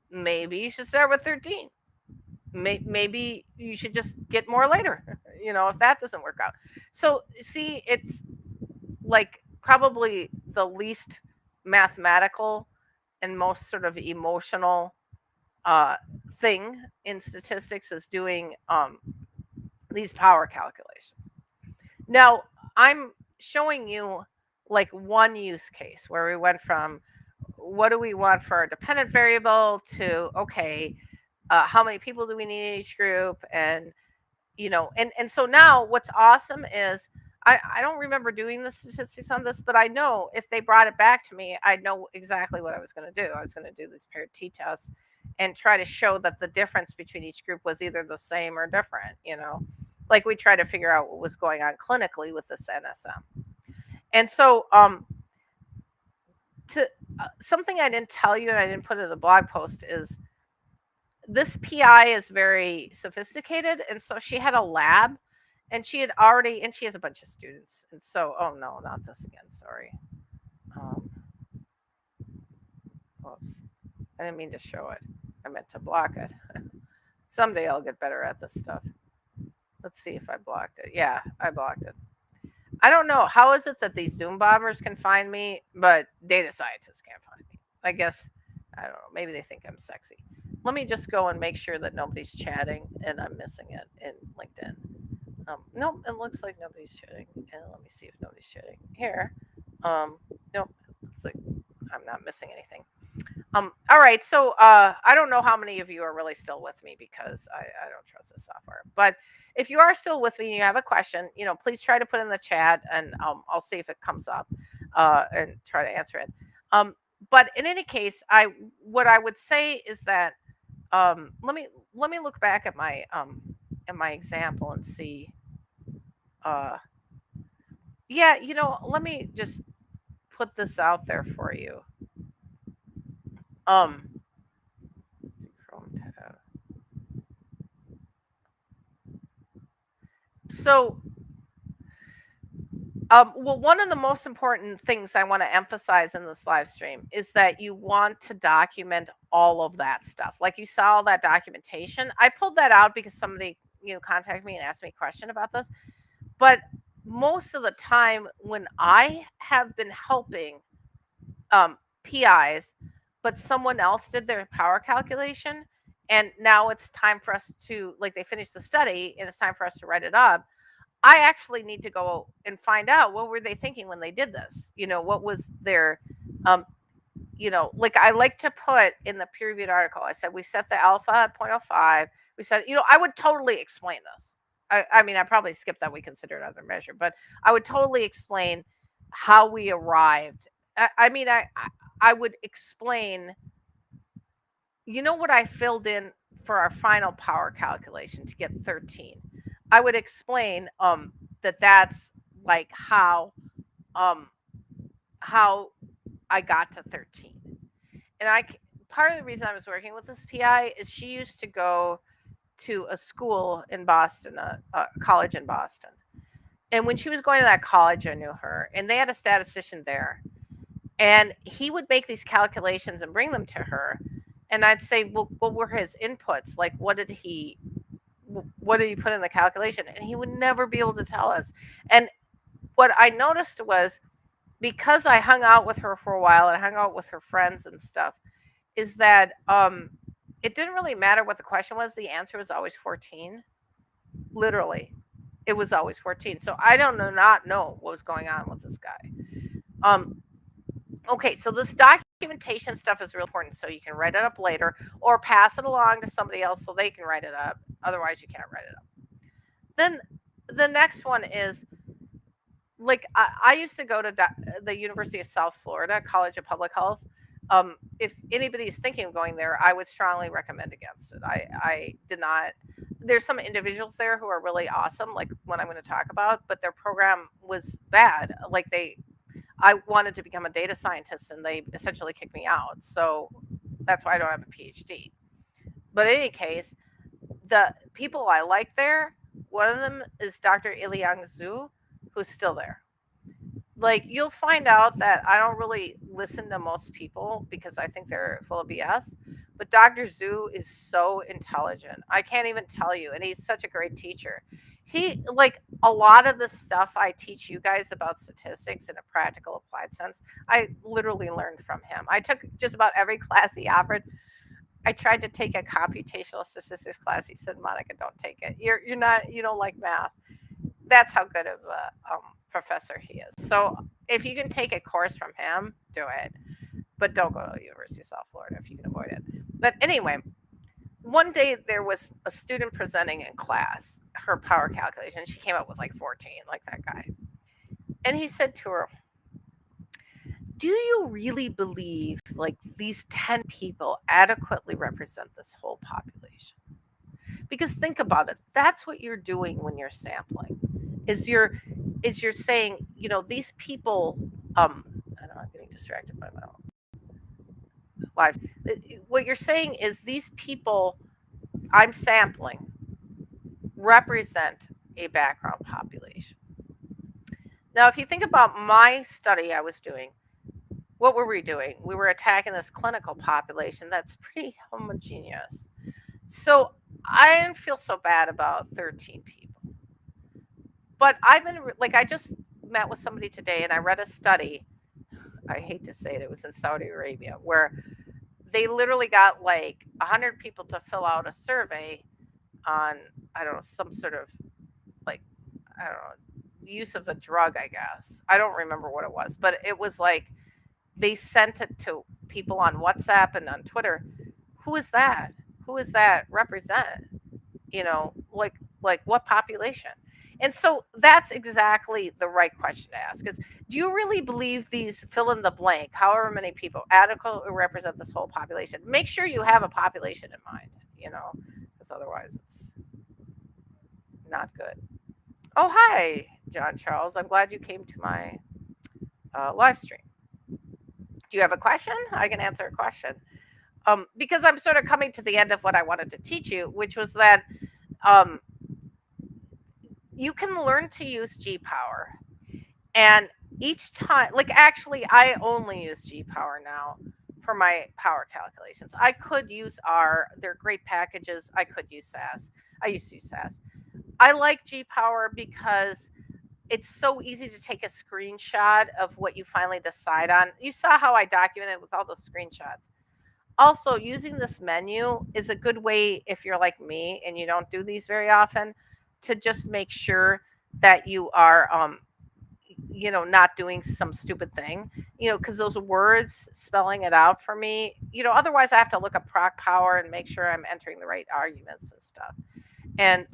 Maybe you should start with 13. Maybe you should just get more later, if that doesn't work out. So see, it's like probably the least mathematical and most sort of emotional thing in statistics is doing these power calculations. Now, I'm showing you like one use case where we went from what do we want for our dependent variable to, okay, how many people do we need in each group? And, and so now what's awesome is I don't remember doing the statistics on this, but I know if they brought it back to me, I know exactly what I was going to do. I was going to do these paired t-tests and try to show that the difference between each group was either the same or different, like we try to figure out what was going on clinically with this NSM. And so something I didn't tell you and I didn't put in the blog post is this PI is very sophisticated. And so she had a lab. And she had already, and she has a bunch of students. And so, oh no, not this again. Sorry. Whoops. I didn't mean to show it. I meant to block it. Someday I'll get better at this stuff. Let's see if I blocked it. Yeah, I blocked it. I don't know. How is it that these Zoom bombers can find me, but data scientists can't find me? I guess, I don't know. Maybe they think I'm sexy. Let me just go and make sure that nobody's chatting and I'm missing it in LinkedIn. Nope, it looks like nobody's chatting. And let me see if nobody's chatting here. Nope, looks like I'm not missing anything. All right, so I don't know how many of you are really still with me because I don't trust this software. But if you are still with me and you have a question, please try to put in the chat and I'll see if it comes up and try to answer it. But in any case, what I would say is that let me look back at my example and see. Yeah, let me just put this out there for you. Chrome tab. So, well, one of the most important things I want to emphasize in this live stream is that you want to document all of that stuff. Like you saw all that documentation. I pulled that out because somebody, contacted me and asked me a question about this. But most of the time when I have been helping PIs, but someone else did their power calculation, and now it's time for us to, like, they finished the study and it's time for us to write it up. I actually need to go and find out what were they thinking when they did this. What was their like I like to put in the peer reviewed article, I said we set the alpha at 0.05. We said, I would totally explain this. I mean, I probably skipped that we consider another measure, but I would totally explain how we arrived. I would explain, what I filled in for our final power calculation to get 13. I would explain that's like um how I got to 13. And part of the reason I was working with this PI is she used to go to a school in Boston, a college in Boston. And when she was going to that college, I knew her, and they had a statistician there. And he would make these calculations and bring them to her. And I'd say, well, what were his inputs? Like, what did he put in the calculation? And he would never be able to tell us. And what I noticed was, because I hung out with her for a while and I hung out with her friends and stuff, is that it didn't really matter what the question was. The answer was always 14. Literally, it was always 14. So I not know what was going on with this guy. Okay, so this documentation stuff is real important, so you can write it up later or pass it along to somebody else so they can write it up. Otherwise, you can't write it up. Then the next one is, like, I used to go to the University of South Florida College of Public Health. If anybody's thinking of going there, I would strongly recommend against it. I did not. There's some individuals there who are really awesome, like what I'm going to talk about, but their program was bad. Like, I wanted to become a data scientist and they essentially kicked me out. So that's why I don't have a PhD. But in any case, the people I like there, one of them is Dr. Yiliang Zhu, who's still there. Like, you'll find out that I don't really listen to most people because I think they're full of BS. But Dr. Zhu is so intelligent. I can't even tell you. And he's such a great teacher. He, like, a lot of the stuff I teach you guys about statistics in a practical applied sense, I literally learned from him. I took just about every class he offered. I tried to take a computational statistics class. He said, Monika, don't take it. You don't like math. That's how good of a professor he is. So if you can take a course from him, do it. But don't go to the University of South Florida if you can avoid it. But anyway, one day there was a student presenting in class her power calculation. She came up with like 14, like that guy. And he said to her, do you really believe like these 10 people adequately represent this whole population? Because think about it. That's what you're doing when you're sampling. Is you're saying, these people, I know I'm getting distracted by my own live. What you're saying is these people I'm sampling represent a background population. Now, if you think about my study I was doing, what were we doing? We were attacking this clinical population that's pretty homogeneous. So I didn't feel so bad about 13 people. But I just met with somebody today and I read a study. I hate to say it was in Saudi Arabia, where they literally got like 100 people to fill out a survey on, I don't know, some sort of use of a drug, I guess. I don't remember what it was, but it was like they sent it to people on WhatsApp and on Twitter. Who is that? Who is that represent? Like what population? And so that's exactly the right question to ask is, do you really believe these fill in the blank, however many people adequately represent this whole population? Make sure you have a population in mind, because otherwise it's not good. Oh, hi, John Charles. I'm glad you came to my live stream. Do you have a question? I can answer a question. Because I'm sort of coming to the end of what I wanted to teach you, which was that you can learn to use G-Power. And each time, actually, I only use G-Power now for my power calculations. I could use R. They're great packages. I could use SAS. I used to use SAS. I like G-Power because it's so easy to take a screenshot of what you finally decide on. You saw how I documented with all those screenshots. Also, using this menu is a good way, if you're like me and you don't do these very often, to just make sure that you are not doing some stupid thing, because those words spelling it out for me, otherwise I have to look up proc power and make sure I'm entering the right arguments and stuff. And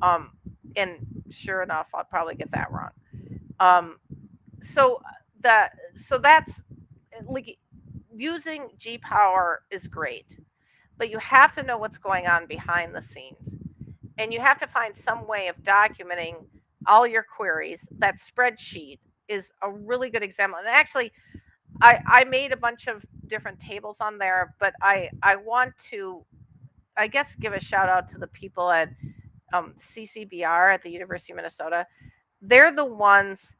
sure enough, I'll probably get that wrong. Um, so that's like using G power is great, but you have to know what's going on behind the scenes, and you have to find some way of documenting all your queries. That spreadsheet is a really good example. And actually, I made a bunch of different tables on there, but I want to, I guess, give a shout out to the people at CCBR at the University of Minnesota. They're the ones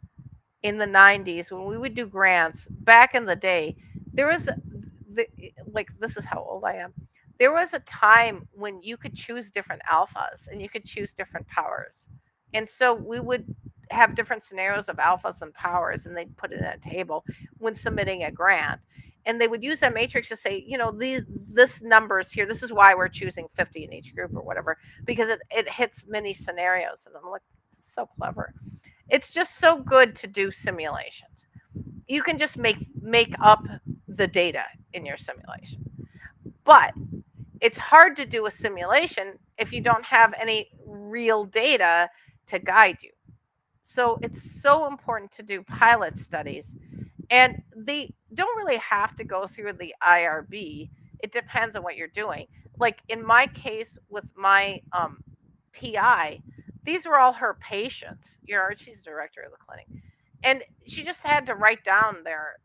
in the 90s when we would do grants back in the day. There was like, this is how old I am. There was a time when you could choose different alphas and you could choose different powers. And so we would have different scenarios of alphas and powers, and they'd put it in a table when submitting a grant. And they would use that matrix to say, this numbers here, this is why we're choosing 50 in each group or whatever, because it hits many scenarios. And I'm like, so clever. It's just so good to do simulations. You can just make up the data in your simulation. But it's hard to do a simulation if you don't have any real data to guide you. So it's so important to do pilot studies. And they don't really have to go through the IRB. It depends on what you're doing. Like in my case with my PI, these were all her patients. She's director of the clinic, and she just had to write down their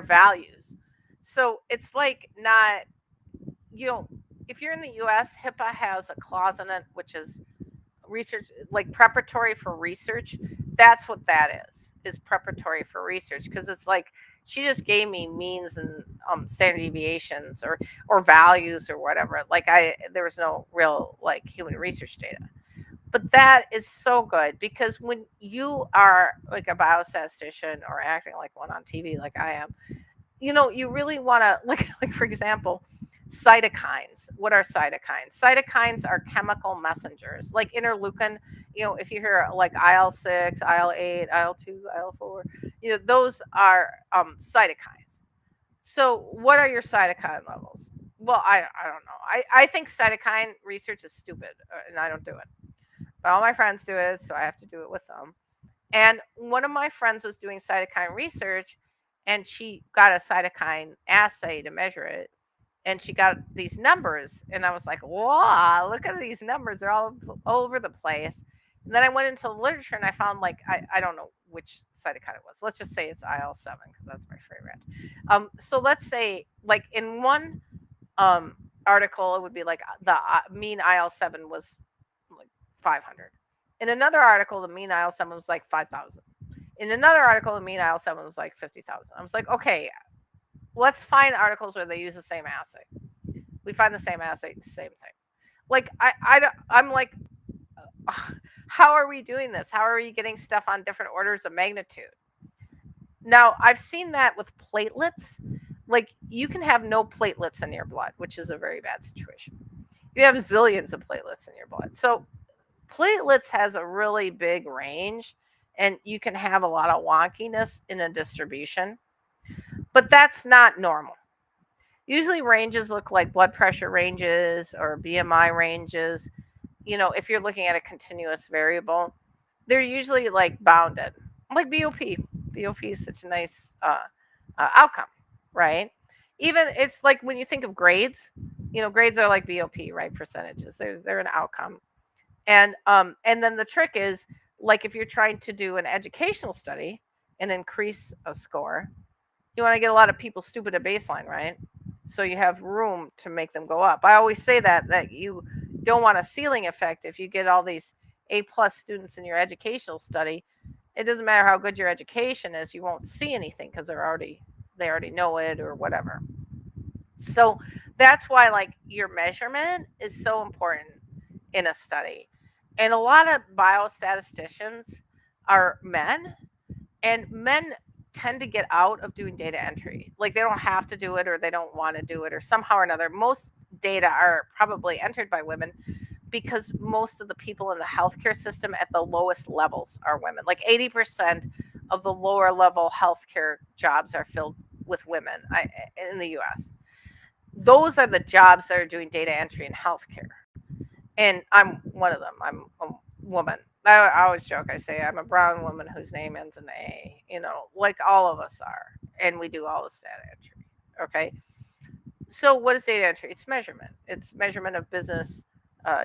values. So it's like not, if you're in the U.S., HIPAA has a clause in it which is research, like preparatory for research. That's what that is preparatory for research, because it's like she just gave me means and standard deviations or values or whatever. Like there was no real like human research data. But that is so good, because when you are like a biostatistician or acting like one on TV like I am, you really want to like for example, cytokines. What are cytokines? Cytokines are chemical messengers, like interleukin. If you hear like IL-6, IL-8, IL-2, IL-4, those are cytokines. So what are your cytokine levels? Well, I don't know. I think cytokine research is stupid, and I don't do it. But all my friends do it, so I have to do it with them. And one of my friends was doing cytokine research, and she got a cytokine assay to measure it, and she got these numbers, and I was like, wow, look at these numbers. They're all over the place. And then I went into the literature, and I found, like, I don't know which cytokine it was. Let's just say it's IL-7, because that's my favorite. So let's say, like, in one article, it would be like the mean IL-7 was like 500. In another article, the mean IL-7 was like 5,000. In another article, the mean IL-7 was like 50,000. I was like, okay, let's find articles where they use the same assay. We find the same assay, same thing. Like I'm like, how are we doing this? How are we getting stuff on different orders of magnitude? Now, I've seen that with platelets. Like, you can have no platelets in your blood, which is a very bad situation. You have zillions of platelets in your blood. So platelets has a really big range, and you can have a lot of wonkiness in a distribution, but that's not normal. Usually ranges look like blood pressure ranges or BMI ranges. If you're looking at a continuous variable, they're usually like bounded, like BOP. BOP is such a nice outcome, right? Even it's like when you think of grades, grades are like BOP, right? Percentages. They're an outcome. And then the trick is, like, if you're trying to do an educational study and increase a score, you want to get a lot of people stupid at baseline, right? So you have room to make them go up. I always say that you don't want a ceiling effect. If you get all these A+ students in your educational study, it doesn't matter how good your education is, you won't see anything because they already know it or whatever. So that's why, like, your measurement is so important in a study. And a lot of biostatisticians are men, and men tend to get out of doing data entry. Like, they don't have to do it, or they don't want to do it, or somehow or another. Most data are probably entered by women, because most of the people in the healthcare system at the lowest levels are women. Like 80% of the lower level healthcare jobs are filled with women in the US. Those are the jobs that are doing data entry in healthcare. And I'm one of them. I'm a woman. I always joke. I say I'm a brown woman whose name ends in A, like all of us are. And we do all the data entry. Okay. So what is data entry? It's measurement. It's measurement of business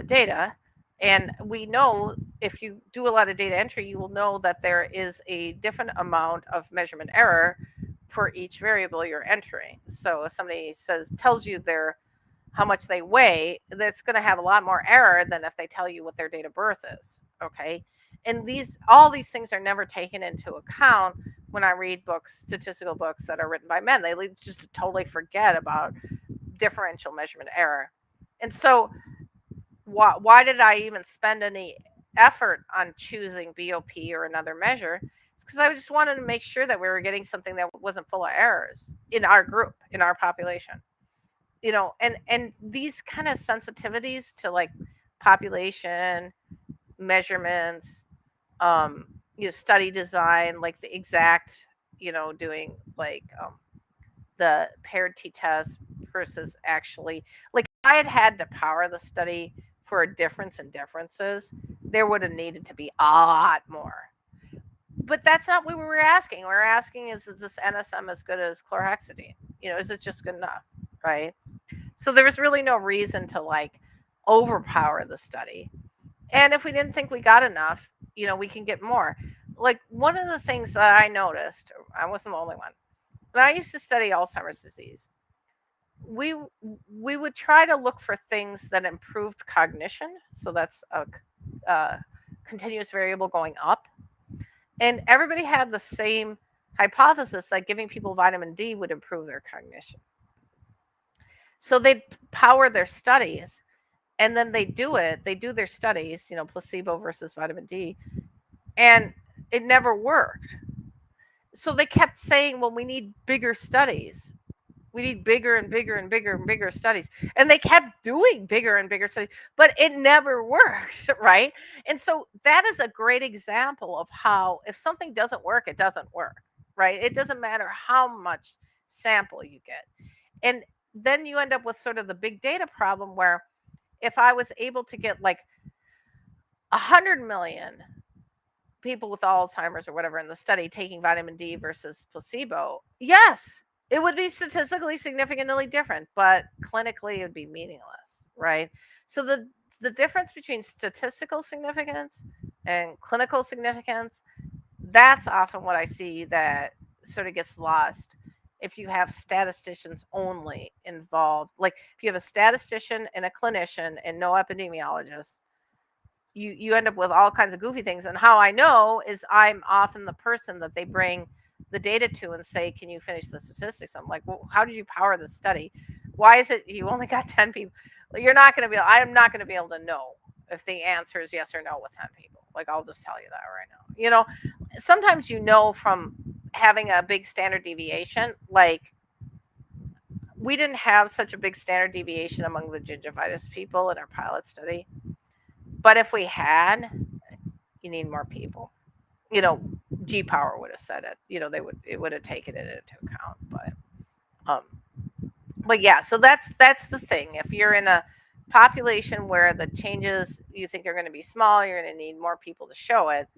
data. And we know if you do a lot of data entry, you will know that there is a different amount of measurement error for each variable you're entering. So if somebody tells you how much they weigh, that's going to have a lot more error than if they tell you what their date of birth is. Okay. And all these things are never taken into account when I read books, statistical books that are written by men. They just totally forget about differential measurement error. And so why did I even spend any effort on choosing BOP or another measure? It's because I just wanted to make sure that we were getting something that wasn't full of errors in our group, in our population. And these kind of sensitivities to like population measurements, study design, like the exact, doing like the paired t-test versus actually, like if I had to power the study for a difference in differences, there would have needed to be a lot more. But that's not what we were asking. We were asking is this NSM as good as chlorhexidine? Is it just good enough? Right? So there was really no reason to like overpower the study. And if we didn't think we got enough, we can get more. Like one of the things that I noticed, I wasn't the only one, when I used to study Alzheimer's disease, we would try to look for things that improved cognition. So that's a continuous variable going up. And everybody had the same hypothesis that giving people vitamin D would improve their cognition. So they'd power their studies, and then they do their studies, placebo versus vitamin D, and it never worked. So they kept saying, well, we need bigger studies. We need bigger and bigger and bigger and bigger studies. And they kept doing bigger and bigger studies, but it never worked, right? And so that is a great example of how if something doesn't work, it doesn't work, right? It doesn't matter how much sample you get. And then you end up with sort of the big data problem where if I was able to get like 100 million people with Alzheimer's or whatever in the study taking vitamin D versus placebo, yes, it would be statistically significantly different, but clinically it would be meaningless, right? So the difference between statistical significance and clinical significance, that's often what I see that sort of gets lost if you have statisticians only involved. Like if you have a statistician and a clinician and no epidemiologist, you end up with all kinds of goofy things. And how I know is I'm often the person that they bring the data to and say, can you finish the statistics? I'm like, well, how did you power this study? Why is it you only got 10 people? I'm not going to be able to know if the answer is yes or no with 10 people. Like, I'll just tell you that right now. Sometimes from having a big standard deviation, like we didn't have such a big standard deviation among the gingivitis people in our pilot study. But if we had, you need more people. G Power would have said it. It would have taken it into account. But yeah, so that's the thing. If you're in a population where the changes you think are going to be small, you're going to need more people to show it.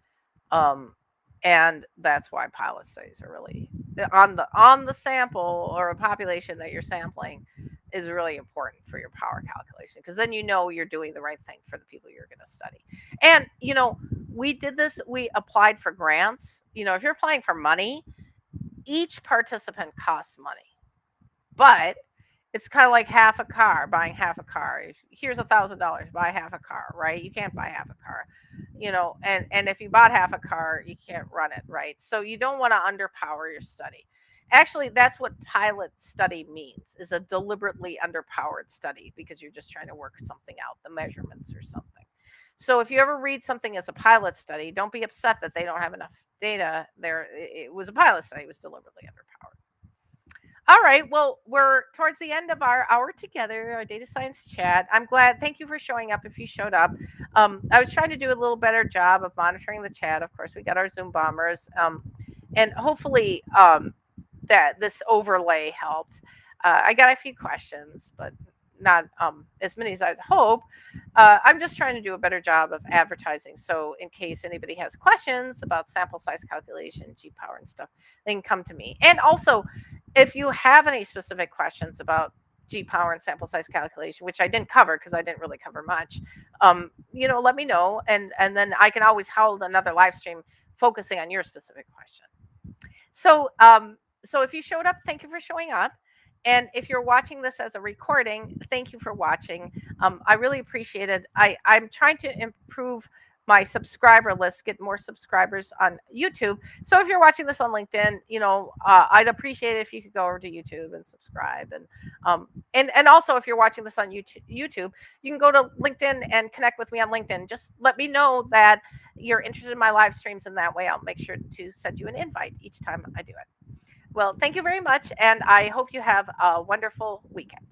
And that's why pilot studies are really on the sample or a population that you're sampling is really important for your power calculation, because then you're doing the right thing for the people you're going to study. And we did this. We applied for grants. If you're applying for money, each participant costs money, but it's kind of like buying half a car. Here's $1,000, buy half a car, right? You can't buy half a car, and if you bought half a car, you can't run it, right? So you don't want to underpower your study. Actually, that's what pilot study means, is a deliberately underpowered study, because you're just trying to work something out, the measurements or something. So if you ever read something as a pilot study, don't be upset that they don't have enough data there. It was a pilot study, it was deliberately underpowered. All right. Well, we're towards the end of our hour together, our data science chat. I'm glad. Thank you for showing up. If you showed up, I was trying to do a little better job of monitoring the chat. Of course, we got our Zoom bombers, and hopefully, that this overlay helped. I got a few questions, but not as many as I'd hope. I'm just trying to do a better job of advertising. So, in case anybody has questions about sample size calculation, G power, and stuff, they can come to me. And also, if you have any specific questions about G power and sample size calculation, which I didn't cover because I didn't really cover much, let me know, and then I can always hold another live stream focusing on your specific question. So if you showed up, thank you for showing up. And if you're watching this as a recording, thank you for watching. I really appreciate it. I'm trying to improve my subscriber list, get more subscribers on YouTube. So if you're watching this on LinkedIn, I'd appreciate it if you could go over to YouTube and subscribe. And also if you're watching this on YouTube, you can go to LinkedIn and connect with me on LinkedIn. Just let me know that you're interested in my live streams, and that way I'll make sure to send you an invite each time I do it. Well, thank you very much, and I hope you have a wonderful weekend.